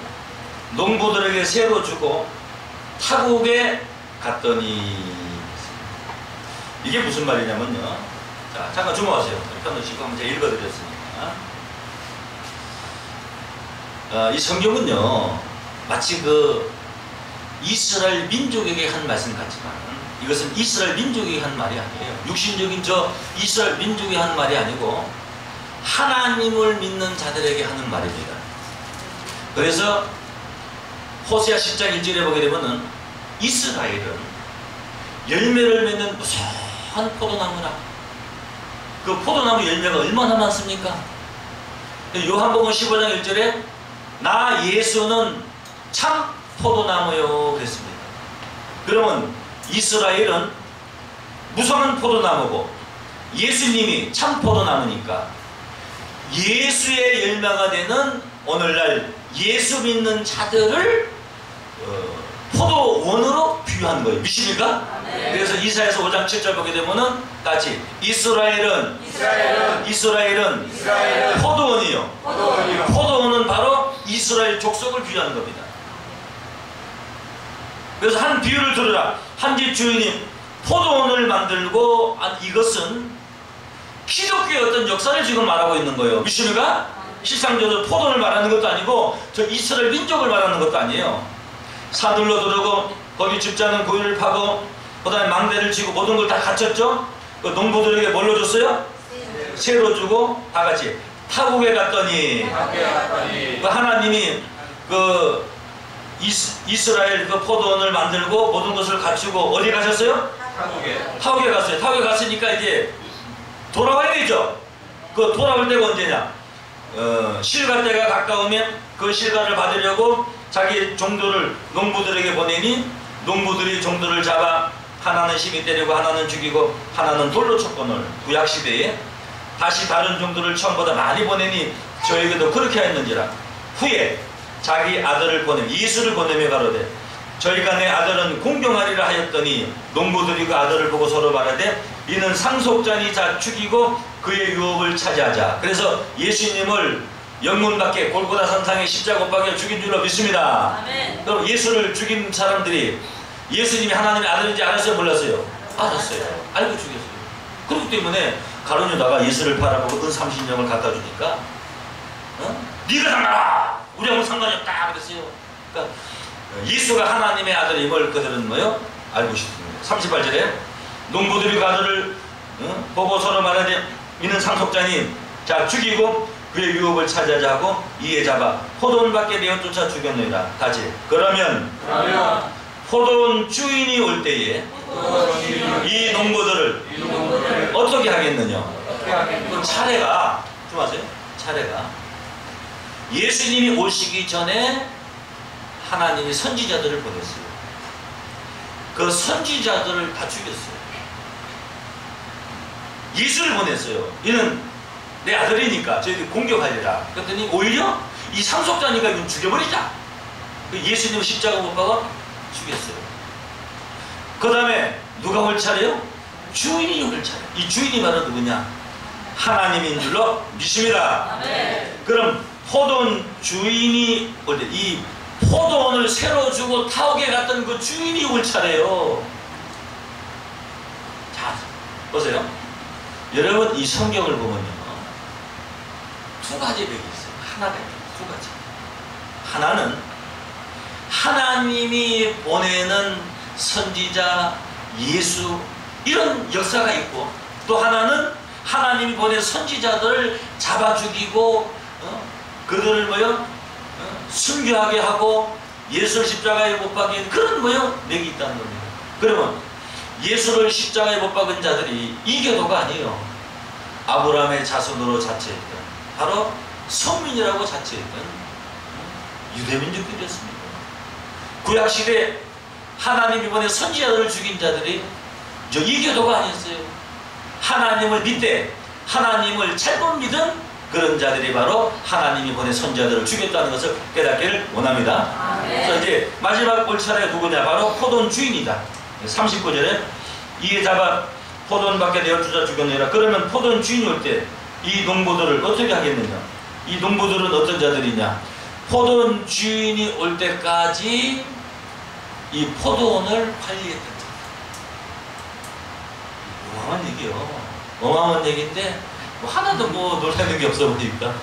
농부들에게 새로 주고 타국에 갔더니 이게 무슨 말이냐면요. 자, 잠깐 주목하세요. 편도시고 한번 제가 읽어드렸으니까. 이 성경은요 마치 그 이스라엘 민족에게 한 말씀 같지만 이것은 이스라엘 민족이 한 말이 아니에요. 육신적인 저 이스라엘 민족이 한 말이 아니고 하나님을 믿는 자들에게 하는 말입니다. 그래서 호세아 10장 1절에 보게 되면은 이스라엘은 열매를 맺는 무성한 포도나무라. 그 포도나무 열매가 얼마나 많습니까? 요한복음 15장 1절에 나 예수는 참 포도나무요 그랬습니다. 그러면 이스라엘은 무성한 포도나무고 예수님이 참 포도나무니까 예수의 열매가 되는 오늘날 예수 믿는 자들을 포도원으로 비유한 거예요. 믿습니까?
네.
그래서 이사야서 5장 7절 보게 되면은 같이 이스라엘은 포도원이요. 포도원은 바로 이스라엘 족속을 비유하는 겁니다. 그래서 한 비유를 들으라. 한 집 주인이 포도원을 만들고 이것은 기독교의 어떤 역사를 지금 말하고 있는 거예요. 믿습니까? 실상적으로 포도원을 말하는 것도 아니고 저 이스라엘 민족을 말하는 것도 아니에요. 사들로 들어오고 거기 집자는 고유를 파고 그 다음에 망대를 치고 모든 걸 다 갖췄죠. 그 농부들에게 뭘로 줬어요? 새로 주고 다 같이 타국에 갔더니 그 하나님이 그 이스라엘 그 포도원을 만들고 모든 것을 갖추고 어디 가셨어요? 타국에 갔어요. 타국에 갔으니까 이제 돌아와야 되죠. 그 돌아올 때가 언제냐? 실가 때가 가까우면 그 실가를 받으려고 자기 종들을 농부들에게 보내니 농부들이 종들을 잡아 하나는 심히 때리고 하나는 죽이고 하나는 돌로 쳤거늘 구약시대에 다시 다른 종들을 처음보다 많이 보내니 저에게도 그렇게 하였는지라. 후에 자기 아들을 보내 예수를 보내며 가로되 저희가 내 아들은 공경하리라 하였더니 농부들이 그 아들을 보고 서로 말하되 이는 상속자니 자 죽이고 그의 유업을 차지하자. 그래서 예수님을 영문 밖에 골고다 산상에 십자가 못 박혀 죽인 줄로 믿습니다.
아멘.
그럼 예수를 죽인 사람들이 예수님이 하나님의 아들인지 알았어요? 몰랐어요? 알았어요. 알고 죽였어요. 그렇기 때문에 가룟 유다가 예수를 바라보고 은 30년을 갖다 주니까 네가 장나라! 우리하고 상관이 없다! 그랬어요. 그러니까 예수가 하나님의 아들임을 그들은 뭐요? 알고 싶습니다. 38절에 농부들이 그 아들을 보고 서로 말하되 이는 상속자니 자 죽이고 그의 유업을 차지하자 하고 이에 잡아 포도원 밖에 내어 쫓아 죽였느니라. 다시 그러면 포도원 주인이 올 때에 이 농부들을 어떻게 하겠느냐? 차례가 좀 아세요? 차례가 예수님이 오시기 전에 하나님이 선지자들을 보냈어요. 그 선지자들을 다 죽였어요. 예수를 보냈어요. 이는 내 아들이니까 저희들이 공격하리라. 그랬더니 오히려 이 상속자니까 이건 죽여버리자. 예수님을 십자가 못 박아 죽였어요. 그 다음에 누가 올 차례요? 주인이 올 차례. 이 주인이 바로 누구냐? 하나님인 줄로 믿습니다.
아멘.
그럼 포도원 주인이 올 때 이 포도원을 새로 주고 타옥에 갔던 그 주인이 올 차례요. 자, 보세요. 여러분 이 성경을 보면요. 두 가지 맥이 있어요. 하나가 두 가지. 하나는 하나님이 보내는 선지자, 예수 이런 역사가 있고 또 하나는 하나님이 보낸 선지자들을 잡아 죽이고 그들을 뭐요? 순교하게 하고 예수를 십자가에 못 박인 그런 뭐요? 맥이 있다는 겁니다. 그러면 예수를 십자가에 못 박은 자들이 이교도가 아니에요. 아브라함의 자손으로 자처했던 바로 성민이라고 자처했던 유대민족들이었습니다. 구약시대 하나님이 보낸 선지자들을 죽인 자들이 저 이교도가 아니었어요. 하나님을 믿되 하나님을 잘못 믿은 그런 자들이 바로 하나님이 보낸 선지자들을 죽였다는 것을 깨닫기를 원합니다. 그래서 이제 마지막 올 차례가 누구냐? 바로 포도원 주인이다. 39절에 이에 잡아 포도원 밖에 내어 주자 죽였느니라. 그러면 포도원 주인이 올 때 이 농부들을 어떻게 하겠느냐? 이 농부들은 어떤 자들이냐? 포도원 주인이 올 때까지 이 포도원을 관리했던 자. 어마어마한 얘기요. 어마어마한 얘기인데 뭐 하나도 뭐 놀라는 게 없어 보니까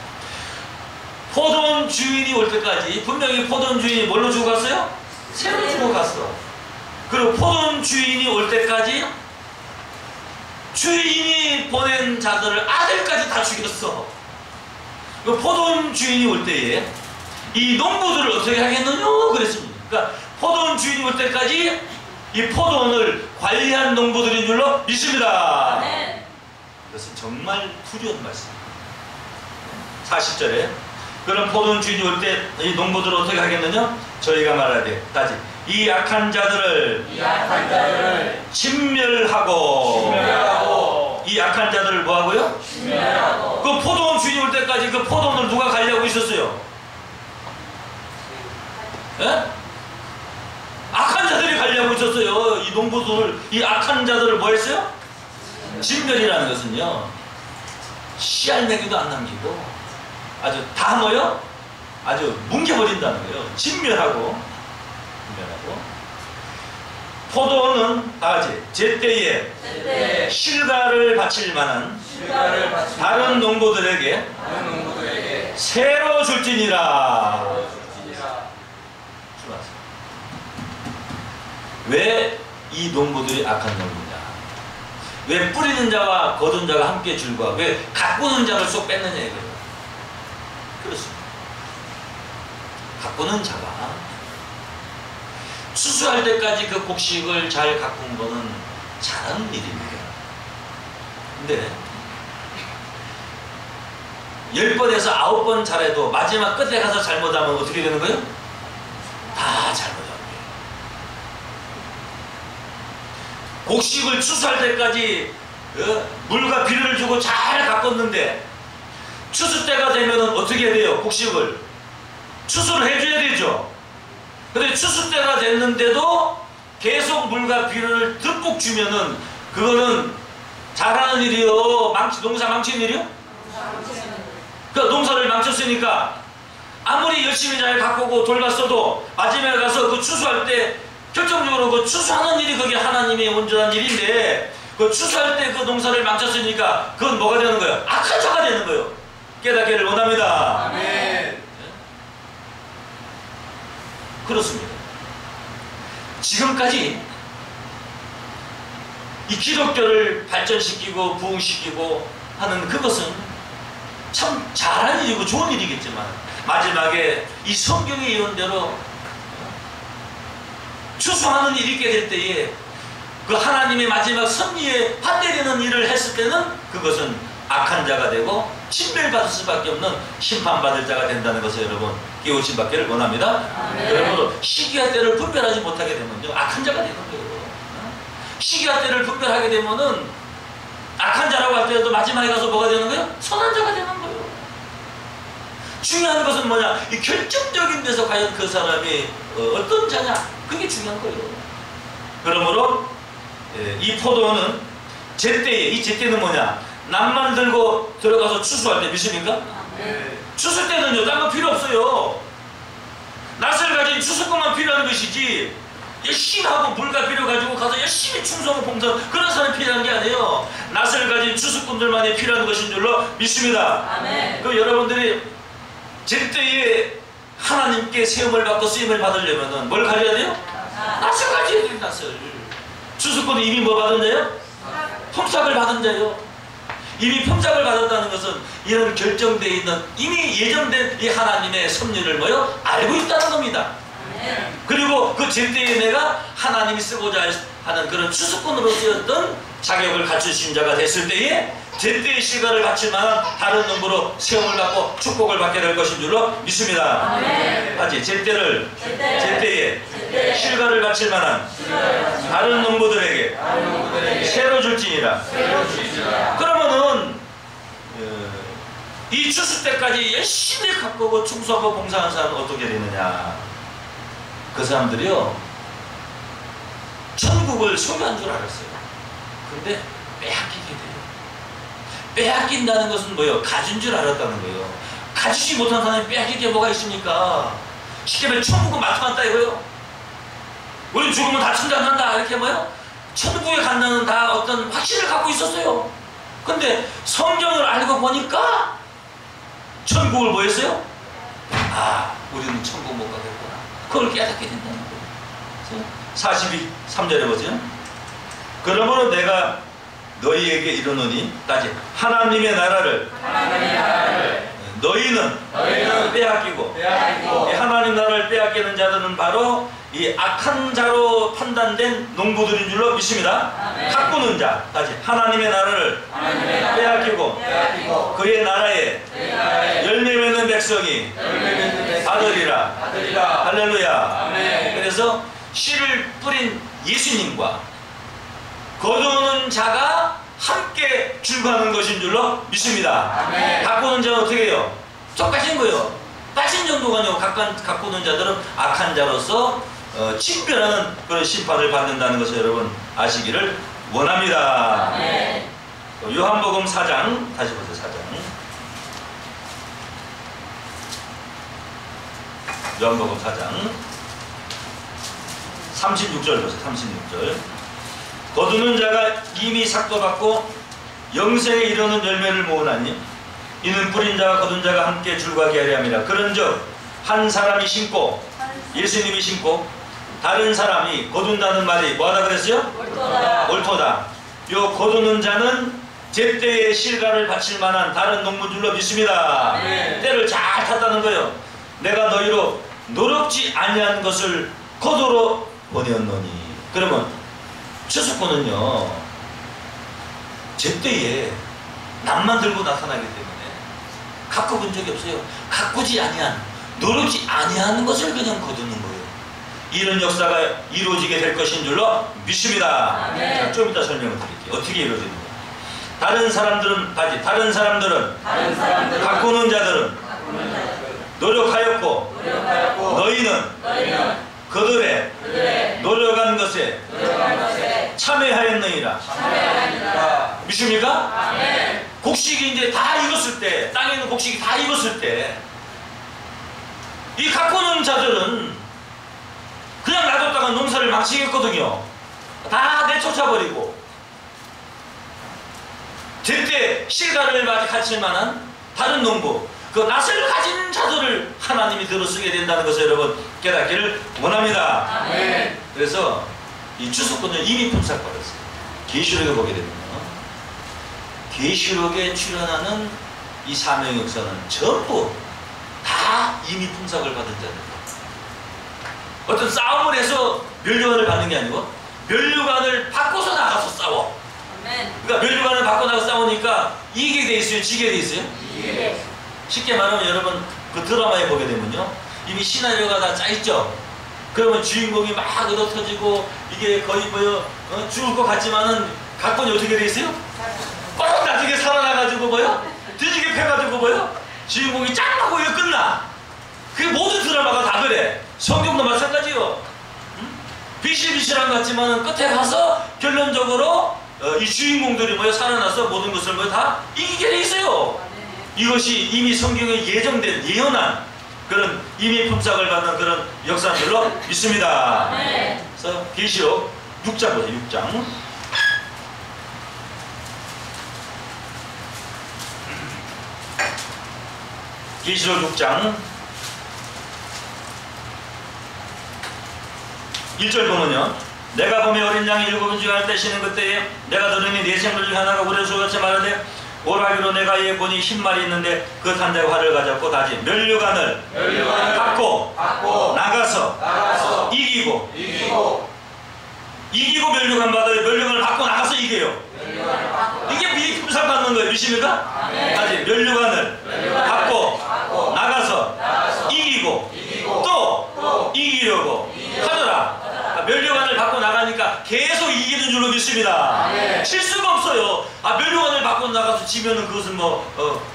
포도원 주인이 올 때까지 분명히 포도원 주인이 뭘로 주고 갔어요? 새로 주고 갔어. 그리고 포도원 주인이 올 때까지 주인이 보낸 자들을 아들까지 다 죽였어. 그 포도원 주인이 올 때에 이 농부들을 어떻게 하겠느냐 그랬습니다. 그러니까 포도원 주인이 올 때까지 이 포도원을 관리한 농부들인 줄로 믿습니다.
네.
이것은 정말 두려운 말씀입니다. 40절에 그런 포도원 주인이 올 때 이 농부들을 어떻게 하겠느냐? 저희가 말하되 다시 이 악한 자들을 진멸하고 이 악한 자들을 뭐하고요?
진멸하고
그 포도원 주인이 올 때까지 때까지 그 포도원을 누가 관리하고 있었어요? 예? 악한 자들이 관리하고 있었어요. 이 농부들을, 이 악한 자들을 뭐 했어요? 진멸이라는 것은요, 씨알맹이도 안 남기고 아주 다 뭐요? 아주 뭉개버린다는 거예요. 진멸하고. 포도원은 다 같이 제때에 실과를 바칠 만한 다른 농부들에게 새로 줄지니라. 왜 이 농부들이 악한 농부냐? 왜 뿌리는 자와 거둔 자가 함께 줄과 왜 가꾸는 자를 쏙 뺐느냐 이거예요. 그렇습니다. 가꾸는 자가 추수할 때까지 그 곡식을 잘 가꾼 거는 잘하는 일입니다. 근데 10번에서 9번 잘해도 마지막 끝에 가서 잘못하면 어떻게 되는 거예요? 다 잘못하는 거예요. 곡식을 추수할 때까지 물과 비료를 주고 잘 가꿨는데 추수 때가 되면 어떻게 해야 돼요? 곡식을 추수를 해줘야 되죠. 근데 추수 때가 됐는데도 계속 물과 비료를 듬뿍 주면은 그거는 잘하는 일이요? 농사 망치는 일이요? 그러니까 농사를 망쳤으니까 아무리 열심히 잘 가꾸고 돌봤어도 마지막에 가서 그 추수할 때 결정적으로 그 추수하는 일이 그게 하나님의 온전한 일인데 그 추수할 때 그 농사를 망쳤으니까 그건 뭐가 되는 거예요? 악한 자가 되는 거예요. 깨닫기를 원합니다.
아멘.
그렇습니다. 지금까지 이 기독교를 발전시키고 부흥시키고 하는 그것은 참 잘한 일이고 좋은 일이겠지만 마지막에 이 성경의 예언대로 추수하는 일이 있게 될 때에 그 하나님의 마지막 섭리에 반대되는 일을 했을 때는 그것은 악한 자가 되고 진멸받을 수밖에 없는 심판받을 자가 된다는 것을 여러분 깨우친 받기를 원합니다. 여러분 시기와 때를 분별하지 못하게 되면요 악한 자가 되는 거예요. 시기와 때를 분별하게 되면은 악한 자라고 할 때도 마지막에 가서 뭐가 되는 거예요? 선한 자가 되는 거예요. 중요한 것은 뭐냐? 이 결정적인 데서 과연 그 사람이 어떤 자냐? 그게 중요한 거예요. 그러므로 이 포도는 제때에, 이 제때는 뭐냐? 낫만 들고 들어가서 추수할 때 믿습니까?
네.
추수 때는요 딴 거 필요 없어요. 낫을 가진 추수꾼만 필요한 것이지 열심히 하고 물과 비료 가지고 가서 열심히 충성하고 봉사 그런 사람이 필요한 게 아니에요. 낫을 가진 추수꾼들만이 필요한 것인 줄로 믿습니다.
아멘.
그럼 여러분들이 제때에 하나님께 세움을 받고 쓰임을 받으려면 뭘 가져야 돼요? 낫을 가져야 돼요. 낫을. 추수꾼은 이미 뭐 받은 자예요? 품삯을 받은 자예요. 이미 품삯을 받았다는 것은 이런 결정되어 있는 이미 예정된 이 하나님의 섭리를 뭐요? 알고 있다는 겁니다. 그리고 그 제때에 내가 하나님이 쓰고자 하는 그런 추수꾼으로서였던 자격을 갖추신 자가 됐을 때에 제때의 실과를 바칠 만한 다른 농부로 세움을 받고 축복을 받게 될 것인 줄로 믿습니다. 하지 제때에 실과를 바칠 만한 다른 농부들에게 새로 줄지니라. 그러면은 이 추수 때까지 열심히 가꾸고 충성하고 봉사한 사람은 어떻게 되느냐? 그 사람들이요 천국을 소유한 줄 알았어요. 근데 빼앗기게 돼요. 빼앗긴다는 것은 뭐예요? 가진 줄 알았다는 거예요. 가지지 못한 사람이 빼앗길 게 뭐가 있습니까? 쉽게 말해 천국은 마땅하다 이거예요. 우리 죽으면 다 천당 간다 이렇게 뭐예요? 천국에 간다는 다 어떤 확신을 갖고 있었어요. 근데 성경을 알고 보니까 천국을 뭐 했어요? 아 우리는 천국 못 가겠구나. 그걸 깨닫게 된다는 거예요. 42~3절에 보세요. 그러므로 내가 너희에게 이르노니 따지 하나님의 나라를 너희는 빼앗기고 이 하나님 나라를 빼앗기는 자들은 바로 이 악한 자로 판단된 농부들인 줄로 믿습니다. 가꾸는 자 따지 하나님의 나라를 빼앗기고 그의 나라에 열매 맺는 백성이 받으리라. 할렐루야. 그래서 씨를 뿌린 예수님과 거두는 자가 함께 줄과 유하는 것인 줄로 믿습니다.
아멘.
가꾸는 자는 어떻게 해요? 똑같은 거예요. 빠진 정도가 아니고 가꾸는 자들은 악한 자로서 친별하는 그런 심판을 받는다는 것을 여러분 아시기를 원합니다.
아멘.
요한복음 4장 다시 보세요. 4장 요한복음 4장 36절 보세요. 36절 거두는 자가 이미 삭도받고 영생에 이르는 열매를 모으나니 이는 뿌린 자와 거둔 자가 함께 줄과게 하려 함이라. 그런즉 한 사람이 심고 예수님이 심고 다른 사람이 거둔다는 말이 뭐하다 그랬어요?
옳도다.
옳도다. 요 거두는 자는 제때의 실과를 바칠 만한 다른 농부인 줄로 믿습니다.
네.
때를 잘 탔다는 거예요. 내가 너희로 노력지 아니한 것을 거두러 보내었노니. 그러면 추수꾼은요 제때에 낫만 들고 나타나기 때문에 가꿔 본 적이 없어요. 가꾸지 아니한, 노력지 아니하는 것을 그냥 거두는 거예요. 이런 역사가 이루어지게 될 것인 줄로 믿습니다. 자, 좀 이따 설명을 드릴게요. 어떻게 이루어지는가. 다른 사람들은 가꾸는 자들은 노력하였고 너희는 그들의 노력한 것에 참여하였느니라. 믿습니까? 곡식이 이제 다 익었을 때, 땅에 있는 곡식이 다 익었을 때, 이 가꾸는 자들은 그냥 놔뒀다가 농사를 망치겠거든요. 다 내쫓아버리고 제때 실과를 가질 만한 다른 농부, 그 낯을 가진 자들을 하나님이 들어쓰게 된다는 것을 여러분 깨닫기를 원합니다.
아멘.
그래서 이 추수꾼을 이미 품삯받았어요. 계시록에 보게 되면 계시록에 출연하는 이 사명 역사는 전부 다 이미 품삯을 받은 자들입니다. 어떤 싸움을 해서 면류관을 받는 게 아니고 면류관을 받고서 나가서 싸워. 그러니까 면류관을 받고 나가서 싸우니까 이기게 돼 있어요? 지게 돼 있어요? 쉽게 말하면 여러분 그 드라마에 보게 되면요 이미 시나리오가 다 짜있죠. 그러면 주인공이 막 얻어터지고 이게 거의 뭐요 죽을 것 같지만은 각본이 어떻게 돼 있어요? 꼭 나중에 살아나가지고 뭐요? 뒤지게 패가지고 뭐요? 주인공이 짱 하고 이거 끝나. 그게 모든 드라마가 다 그래. 성경도 마찬가지요. 비실비실한 것 같지만은 끝에 가서 결론적으로 이 주인공들이 뭐요? 살아나서 모든 것을 뭐요? 다 이기게 돼 있어요. 이것이 이미 성경에 예정된 예언한 그런 이미 품삯을 받는 그런 역사인 줄로 믿습니다. 그래서 계시록 6장 보세요. 6장 계시록 6장 1절 보면요 내가 보매 어린 양이 일곱을 주할 떼시는 그때에 내가 들으니 네 생물 중 하나가 우레소 같이 말하되 오라기로 내가 얘 보니 10마리 있는데 그 탄자가 활을 가졌고 다시 면류관을 받고 나가서 이기고 면류관 받아요. 면류관을 받고 나가서 이겨요. 이게 미리 품삯 받는 거예요. 믿습니까? 다시 면류관을 받고 나가서 이기고 또 이기려고 하더라. 면류관을 받고 나가니까 계속 이기는 줄로 믿습니다. 실수가 없어요. 면류관을 받고 나가서 지면은 그것은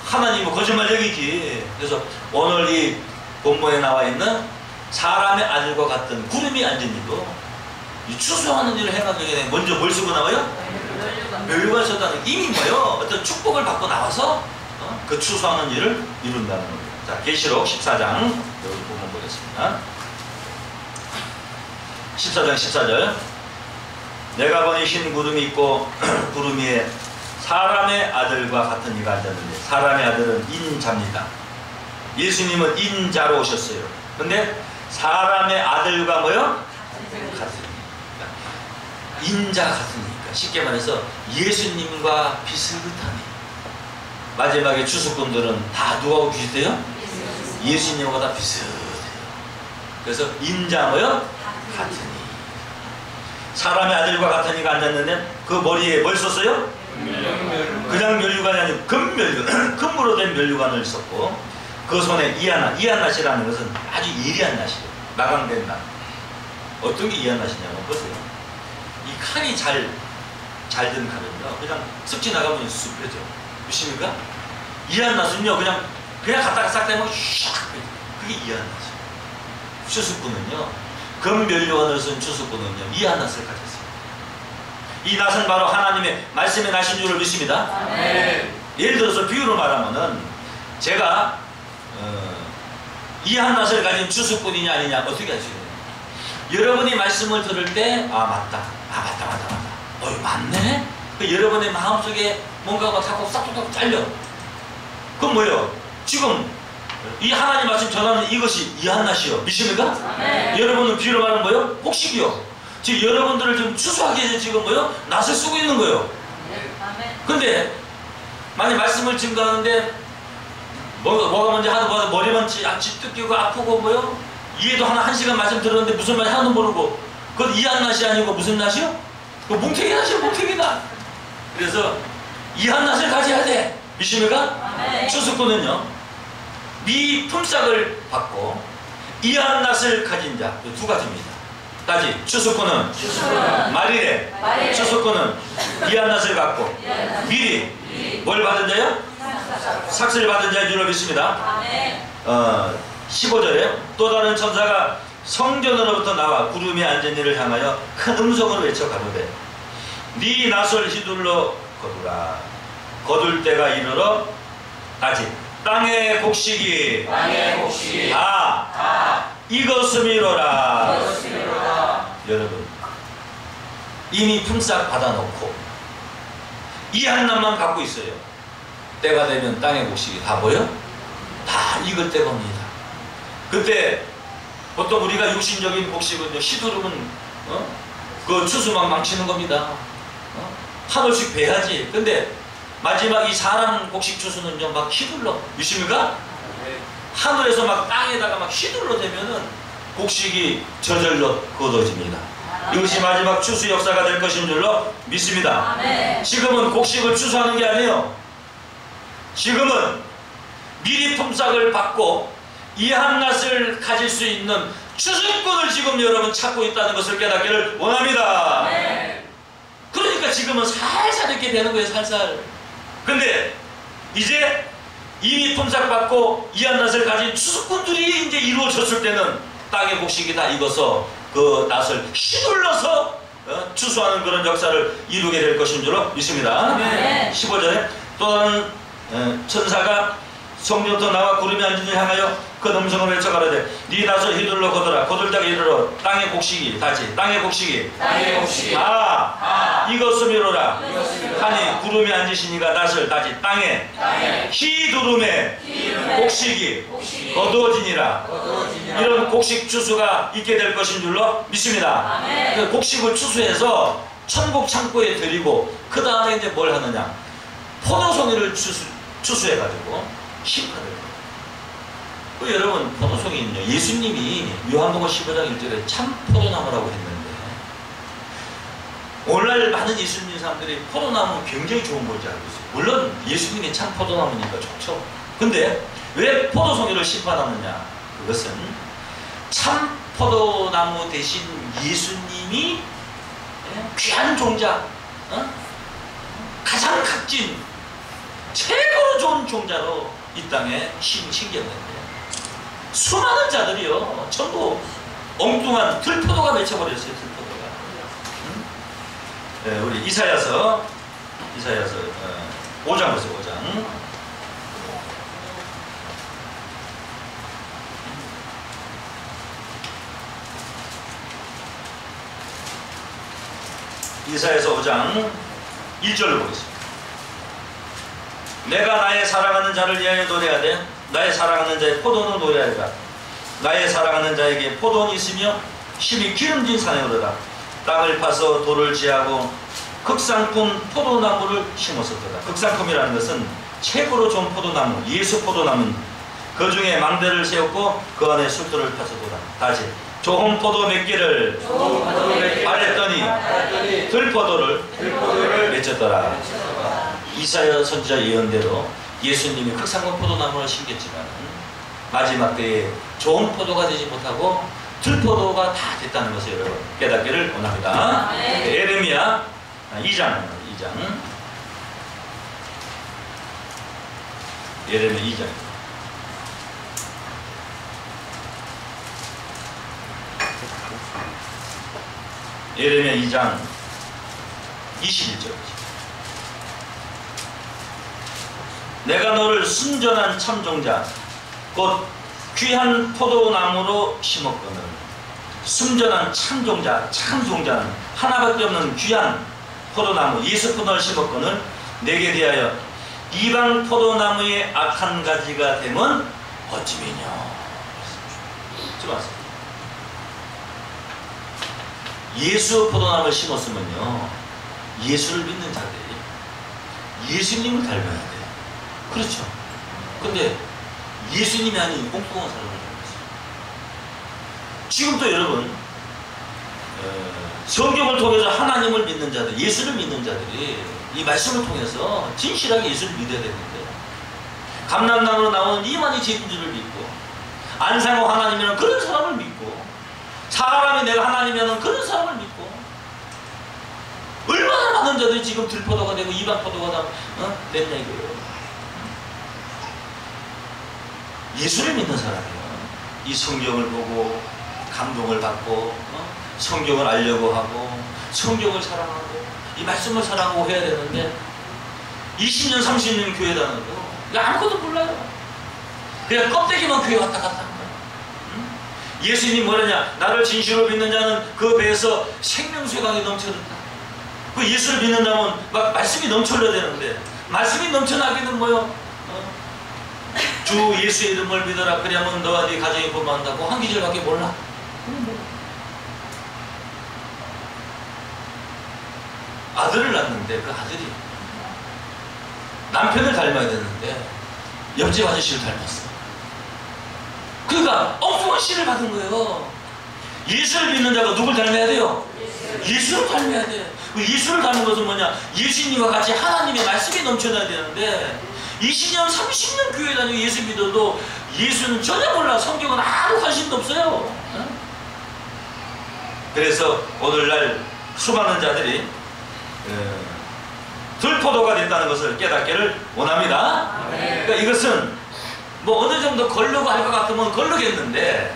하나님 거짓말쟁이지. 그래서 오늘 이 본문에 나와 있는 사람의 아들과 같은 구름이 앉은 일도 이 추수하는 일을 행하기 전에 먼저 뭘 쓰고 나와요? 면류관 썼다는 이미 뭐요? 어떤 축복을 받고 나와서 그 추수하는 일을 이룬다는 겁니다. 자, 계시록 14장 여기 본문 보겠습니다. 14장 14절 내가 보니 흰 구름이 있고 구름 위에 사람의 아들과 같은 이가 앉았는데 사람의 아들은 인자입니다. 예수님은 인자로 오셨어요. 근데 사람의 아들과 뭐요? 같으니까 인자 같으니까 쉽게 말해서 예수님과 비슷하니 마지막에 추수꾼들은 다 누구하고 비슷해요? 예수님하고 비슷해요. 그래서 인자 뭐요? 같으니 사람의 아들과 같은 이가 앉았는데 그 머리에 뭘 썼어요? 그냥 면류관이 아니고 금으로 된 면류관을 썼고 그 손에 이한낫이라는 것은 아주 예리한 낫이에요. 마감된 낫. 어떤 게 이한낫이냐면 보세요. 이 칼이 잘 잘된 칼은요 그냥 쓱 지나가면 쑥해져. 보십니까? 이한낫은요 그냥 갖다가 싹 대면 샥 그게 이한낫이에요. 추수꾼은요 금면류관으로 쓴 추수꾼은요 이한낫을 가졌어요. 이 낫은 바로 하나님의 말씀의 낫인 줄을 믿습니다.
네.
예를 들어서 비유로 말하면은 제가 이한낫을 가진 추수꾼이냐 아니냐 어떻게 하시겠어요? 여러분이 말씀을 들을 때 맞다. 맞네? 그 여러분의 마음속에 뭔가가 자꾸 싹둑싹 잘려. 그럼 뭐예요? 지금 이 하나님 말씀 전하는 이것이 이한낫이요. 믿습니까?
네.
여러분은 비유로 말하는 뭐예요? 복식이요. 지금 여러분들을 지금 추수하기 위해서 지금 뭐예요? 낫을 쓰고 있는 거예요. 근데 만약 말씀을 증거하는데 뭐가 먼저 하는 거야? 머리만 찢기고 아프고 뭐요? 이해도 한 시간 말씀 들었는데 무슨 말인지 하나도 모르고 그건 이한낫이 아니고 무슨 낫이요? 그 뭉태기 낫이요. 뭉태기 낫. 그래서 이한낫을 가져야 돼. 믿습니까? 추수꾼은요 미 품삯을 받고 이한낫을 가진 자 두 가지입니다. 따지 추수꾼은 말이래. 추수꾼은 이한낫을 갖고 미리 뭘 받은 자요? 삭슬 받은 자인 줄로 믿습니다. 15절에 또 다른 천사가 성전으로부터 나와 구름이 앉은 이를 향하여 큰 음성으로 외쳐 가로되 네 낫을 휘둘러 거두라. 거둘 때가 이르러 다시 땅의 곡식이 다 익었음이로라. 여러분 이미 품삯 받아놓고 이한낫만 갖고 있어요. 때가 되면 땅의 곡식이 다 뭐요? 다 익을 때가 옵니다. 그때 보통 우리가 육신적인 곡식은요 시두르면 그 추수만 망치는 겁니다. 한 올씩 베야지. 근데 마지막 이 사람 곡식 추수는요 막 휘둘러. 믿습니까? 하늘에서 막 땅에다가 막 휘둘러 대면은 곡식이 저절로 거둬집니다. 이것이 마지막 추수 역사가 될 것인 줄로 믿습니다. 지금은 곡식을 추수하는 게 아니에요. 지금은 미리 품삯을 받고 이한낫을 가질 수 있는 추수꾼을 지금 여러분 찾고 있다는 것을 깨닫기를 원합니다. 그러니까 지금은 살살 이렇게 되는 거예요. 살살. 근데 이제 이미 품삯 받고 이한낫을 가진 추수꾼들이 이제 이루어졌을 때는 땅의 곡식이 다 익어서 그 낫을 휘둘러서 추수하는 그런 역사를 이루게 될 것인 줄로 믿습니다. 15절에 또 다른 천사가 성전부터 나와 구름이 앉은 이를 향하여 그 음성을 외쳐 가로되 네 낫을 휘둘러 거두라. 거둘 때가 이르러 땅의 곡식이 다시 땅의 곡식이 다 익었음이로라. 하니 구름이 앉으시니가 낫을 다시 땅에 휘두름에 곡식이 거두어지니라. 이런 곡식 추수가 있게 될 것인 줄로 믿습니다. 곡식을 추수해서 천국 창고에 드리고 그 다음에 이제 뭘 하느냐? 포도송이를 추수해가지고 심판을 해요. 여러분 포도송이는요 예수님이 요한복음 15장 1절에 참 포도나무라고 했는데 오늘날 많은 예수 믿는 사람들이 포도나무 굉장히 좋은 걸지 알고 있어요. 물론 예수님이 참 포도나무니까 좋죠. 근데 왜 포도송이를 심판하느냐? 그것은 참 포도나무 대신 예수님이 귀한 종자, 가장 값진 최고로 좋은 종자로 이 땅에 신기했는데 수많은 자들이요 전부 엉뚱한 들포도가 맺혀버렸어요. 들포도가. 우리 이사야서 5장 보세요. 5장 이사야서 5장 1절을 보겠습니다. 내가 나의 사랑하는 자를 위하여 노래하되 나의 사랑하는 자의 포도는 노래하리라. 나의 사랑하는 자에게 포도는 있으며 심히 기름진 산에 오르라. 땅을 파서 돌을 지하고 극상품 포도나무를 심었었더라. 극상품이라는 것은 최고로 좋은 포도나무, 예수 포도나무. 그 중에 망대를 세웠고 그 안에 술들을 파서도다. 다시 좋은 포도 몇 개를 아랬더니 들포도를 맺혔더라. 이사야 선지자 예언대로 예수님이 극상품 포도나무를 심겼지만 마지막 때에 좋은 포도가 되지 못하고 들포도가 다 됐다는 것을 여러분 깨닫기를 원합니다. 에레미야 2장 2장. 예레미야 2장. 예레미야 2장 21절. 내가 너를 순전한 참종자 곧 귀한 포도나무로 심었거늘. 순전한 참종자, 참종자는 하나밖에 없는 귀한 포도나무 예수 포도를 심었거늘 내게 대하여 이방 포도나무의 악한 가지가 되면 어찌미뇨. 들어왔어요. 예수 포도나무를 심었으면요, 예수를 믿는 자들이 예수님을 닮아야 돼요. 그렇죠. 근데 예수님이 아닌 엉뚱한 사람을 닮았어요. 지금도 여러분 성경을 통해서 하나님을 믿는 자들, 예수를 믿는 자들이 이 말씀을 통해서 진실하게 예수를 믿어야 되는데, 감람나무로 나오는 이만희 제군주를 믿고, 안상호 하나님이라는 그런 사람을 믿고, 사람이 내가 하나님이라는 그런 사람을 믿고, 얼마나 많은 자들이 지금 들포도가 되고 이방 포도가 됐냐 이거예요. 예수를 믿는 사람이요, 이 성경을 보고 감동을 받고 성경을 알려고 하고 성경을 사랑하고 이 말씀을 사랑하고 해야 되는데, 20년 30년 교회 다녀도 아무것도 몰라요. 그냥 껍데기만 교회 왔다 갔다 하는 거예요. 예수님이 뭐라냐, 나를 진실로 믿는 자는 그 배에서 생명수의 강이 넘쳐든다. 그 예수를 믿는 자면 막 말씀이 넘쳐나야 되는데, 말씀이 넘쳐나기는 뭐요? 주 예수의 이름을 믿어라 그리하면 너와 네 가정이 구원받는다고 한 기절밖에 몰라. 아들을 낳는데 그 아들이 남편을 닮아야 되는데 옆집 아저씨를 닮았어. 그러니까 엉뚱한 씨를 받은 거예요. 예수를 믿는 자가 누굴 닮아야 돼요? 예수를 닮아야 돼. 예수를 닮은 것은 뭐냐, 예수님과 같이 하나님의 말씀이 넘쳐나야 되는데, 20년 30년 교회 다니고 예수 믿어도 예수는 전혀 몰라. 성경은 아무 관심도 없어요. 그래서 오늘날 수많은 자들이 들포도가 됐다는 것을 깨닫기를 원합니다. 그러니까 이것은 뭐 어느 정도 걸려고 할 것 같으면 걸르겠는데,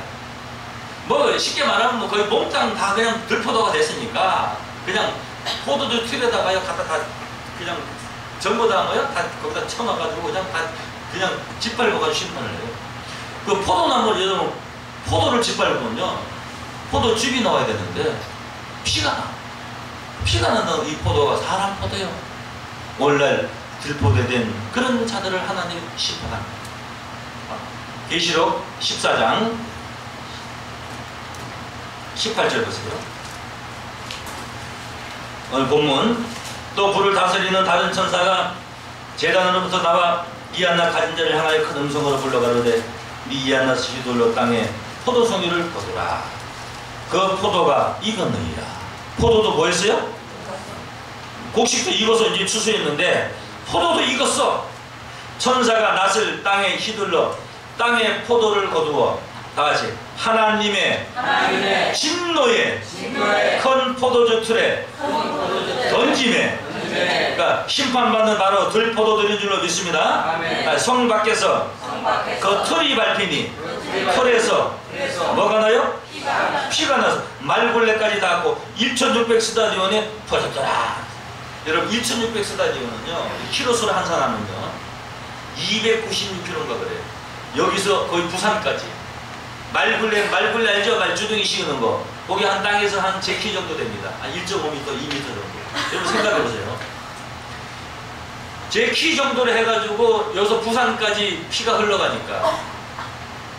뭐 쉽게 말하면 뭐 거의 몽땅 다 그냥 들포도가 됐으니까 그냥 포도주 틀에다가요 갖다 다 그냥 전부 다 뭐요 다 거기다 쳐놔가지고 그냥 짓밟아가지고 심판을 해요. 그 포도나무를 예를 들면 포도를 짓밟으면요, 포도즙이 나와야 되는데 피가 나. 피가 나는 이 포도가 사람 포도예요. 오늘날 들포도된 그런 자들을 하나님 심판합니다. 계시록 14장 18절 보세요. 오늘 본문, 또 불을 다스리는 다른 천사가 제단으로부터 나와 이안나 가진 자를 향하여 큰 음성으로 불러가로되 네 이안나 시돌로 땅에 포도송이를 거두라. 그 포도가 익었느니라. 포도도 뭐 했어요? 곡식도 익어서 이제 추수했는데 포도도 익었어. 천사가 낫을 땅에 휘둘러 땅에 포도를 거두어, 다같이 하나님의 진노의 큰 포도주 틀에 던짐에, 그러니까 심판받는 바로 들포도들인 줄로 믿습니다. 성 밖에서 그 틀이 밟히니 틀에서 뭐가 나요? 피가 나서 말굴레까지 닿았고 1600스타디온에 퍼졌더라. 여러분 1600스타디온은요 키로수로 환산하면요 296km인가 그래요. 여기서 거의 부산까지 말굴레 알죠? 말주둥이 씌우는 거. 거기 한 땅에서 한 제 키 정도 됩니다. 한 1.5m, 2m 정도. 여러분 생각해보세요. 제 키 정도로 해가지고 여기서 부산까지 피가 흘러가니까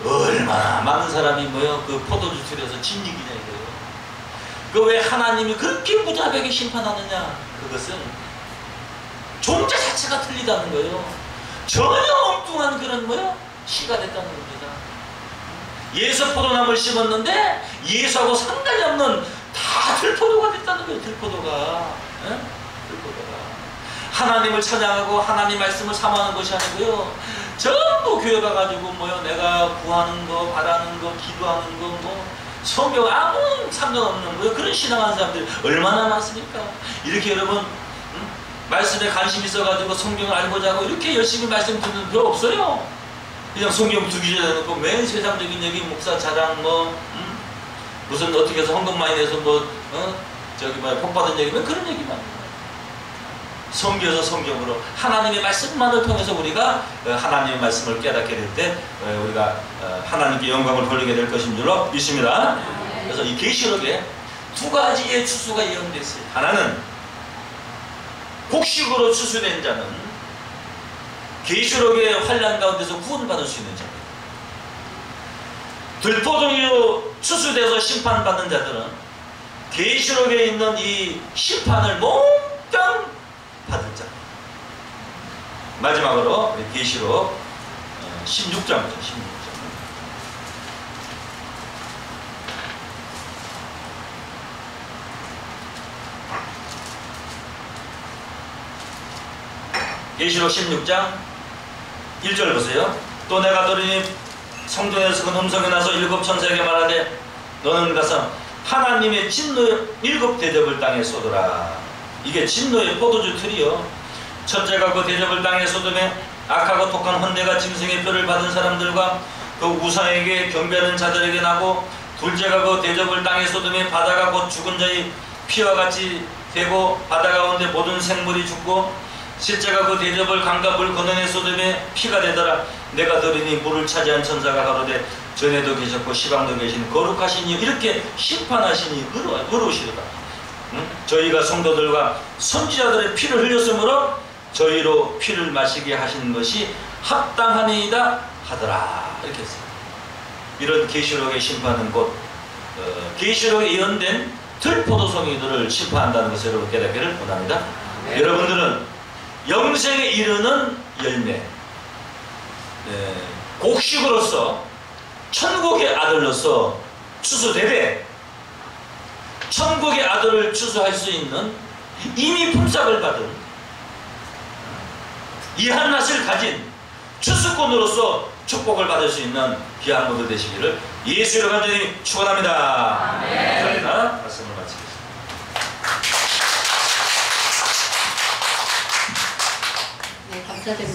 얼마나 많은 사람이 뭐요 그 포도주 틀에서 진익이냐 이거예요. 그 왜 하나님이 그렇게 무자비하게 심판하느냐, 그것은 존재 자체가 틀리다는 거예요. 전혀 엉뚱한 그런 뭐요 시가 됐다는 겁니다. 예수 포도나무를 심었는데 예수하고 상관이 없는 다 들포도가 됐다는 거예요. 들포도가. 들포도가. 하나님을 찬양하고 하나님 말씀을 삼하는 것이 아니고요, 전부 교회 가가지고 뭐요 내가 구하는 거, 바라는 거, 기도하는 거, 뭐 성경 아무 상관없는 거예요. 그런 신앙하는 사람들이 얼마나 많습니까? 이렇게 여러분 말씀에 관심 있어가지고 성경을 알고자 하고 이렇게 열심히 말씀 듣는 거 없어요. 그냥 성경 두기 전에 놓고 맨 세상적인 얘기, 목사 자랑 무슨 어떻게 해서 헌금 많이 내서 복 받은 얘기면 그런 얘기만. 성경에서 성경으로 하나님의 말씀만을 통해서 우리가 하나님의 말씀을 깨닫게 될 때 우리가 하나님께 영광을 돌리게 될 것인 줄로 믿습니다. 그래서 이 계시록에 두 가지의 추수가 예언되어 있어요. 하나는 곡식으로 추수된 자는 계시록의 환난 가운데서 구원받을 수 있는 자입니다. 들포동이로 추수돼서 심판받는 자들은 계시록에 있는 이 심판을 몽땅 받을 자. 마지막으로 우리 계시록 16장부터 16장. 계시록 16장 1절 보세요. 또 내가 들으니 성전에서 큰 음성이 나서 일곱 천사에게 말하되 너는 가서 하나님의 진노의 일곱 대접을 땅에 쏟으라. 이게 진노의 포도주 틀이요. 첫째가 그 대접을 땅에 쏟으며 악하고 독한 헌내가 짐승의 뼈를 받은 사람들과 그 우상에게 경배하는 자들에게 나고, 둘째가 그 대접을 땅에 쏟으며 바다가 곧 죽은 자의 피와 같이 되고 바다 가운데 모든 생물이 죽고, 셋째가 그 대접을 강과 물 건너에 쏟으며 피가 되더라. 내가 들으니 물을 차지한 천사가 가로되 전에도 계셨고 시방도 계신 거룩하시니 이렇게 심판하시니 의로우시도다. 저희가 성도들과 선지자들의 피를 흘렸으므로 저희로 피를 마시게 하시는 것이 합당하니이다 하더라. 이렇게 했어요. 이런 계시록의 심판은 곧 계시록에 예언된 들포도송이들을 심판한다는 것을 여러분 깨닫기를 원합니다. 네. 여러분들은 영생에 이르는 열매, 곡식으로서 천국의 아들로서 추수되되 천국의 아들을 추수할 수 있는 이미 품삯을 받은 이 한낱을 가진 추수꾼으로서 축복을 받을 수 있는 귀한 모두 되시기를 예수로 간절히 축원합니다. 그러나 말씀을 마치겠습니다.
네, 감사드립니다.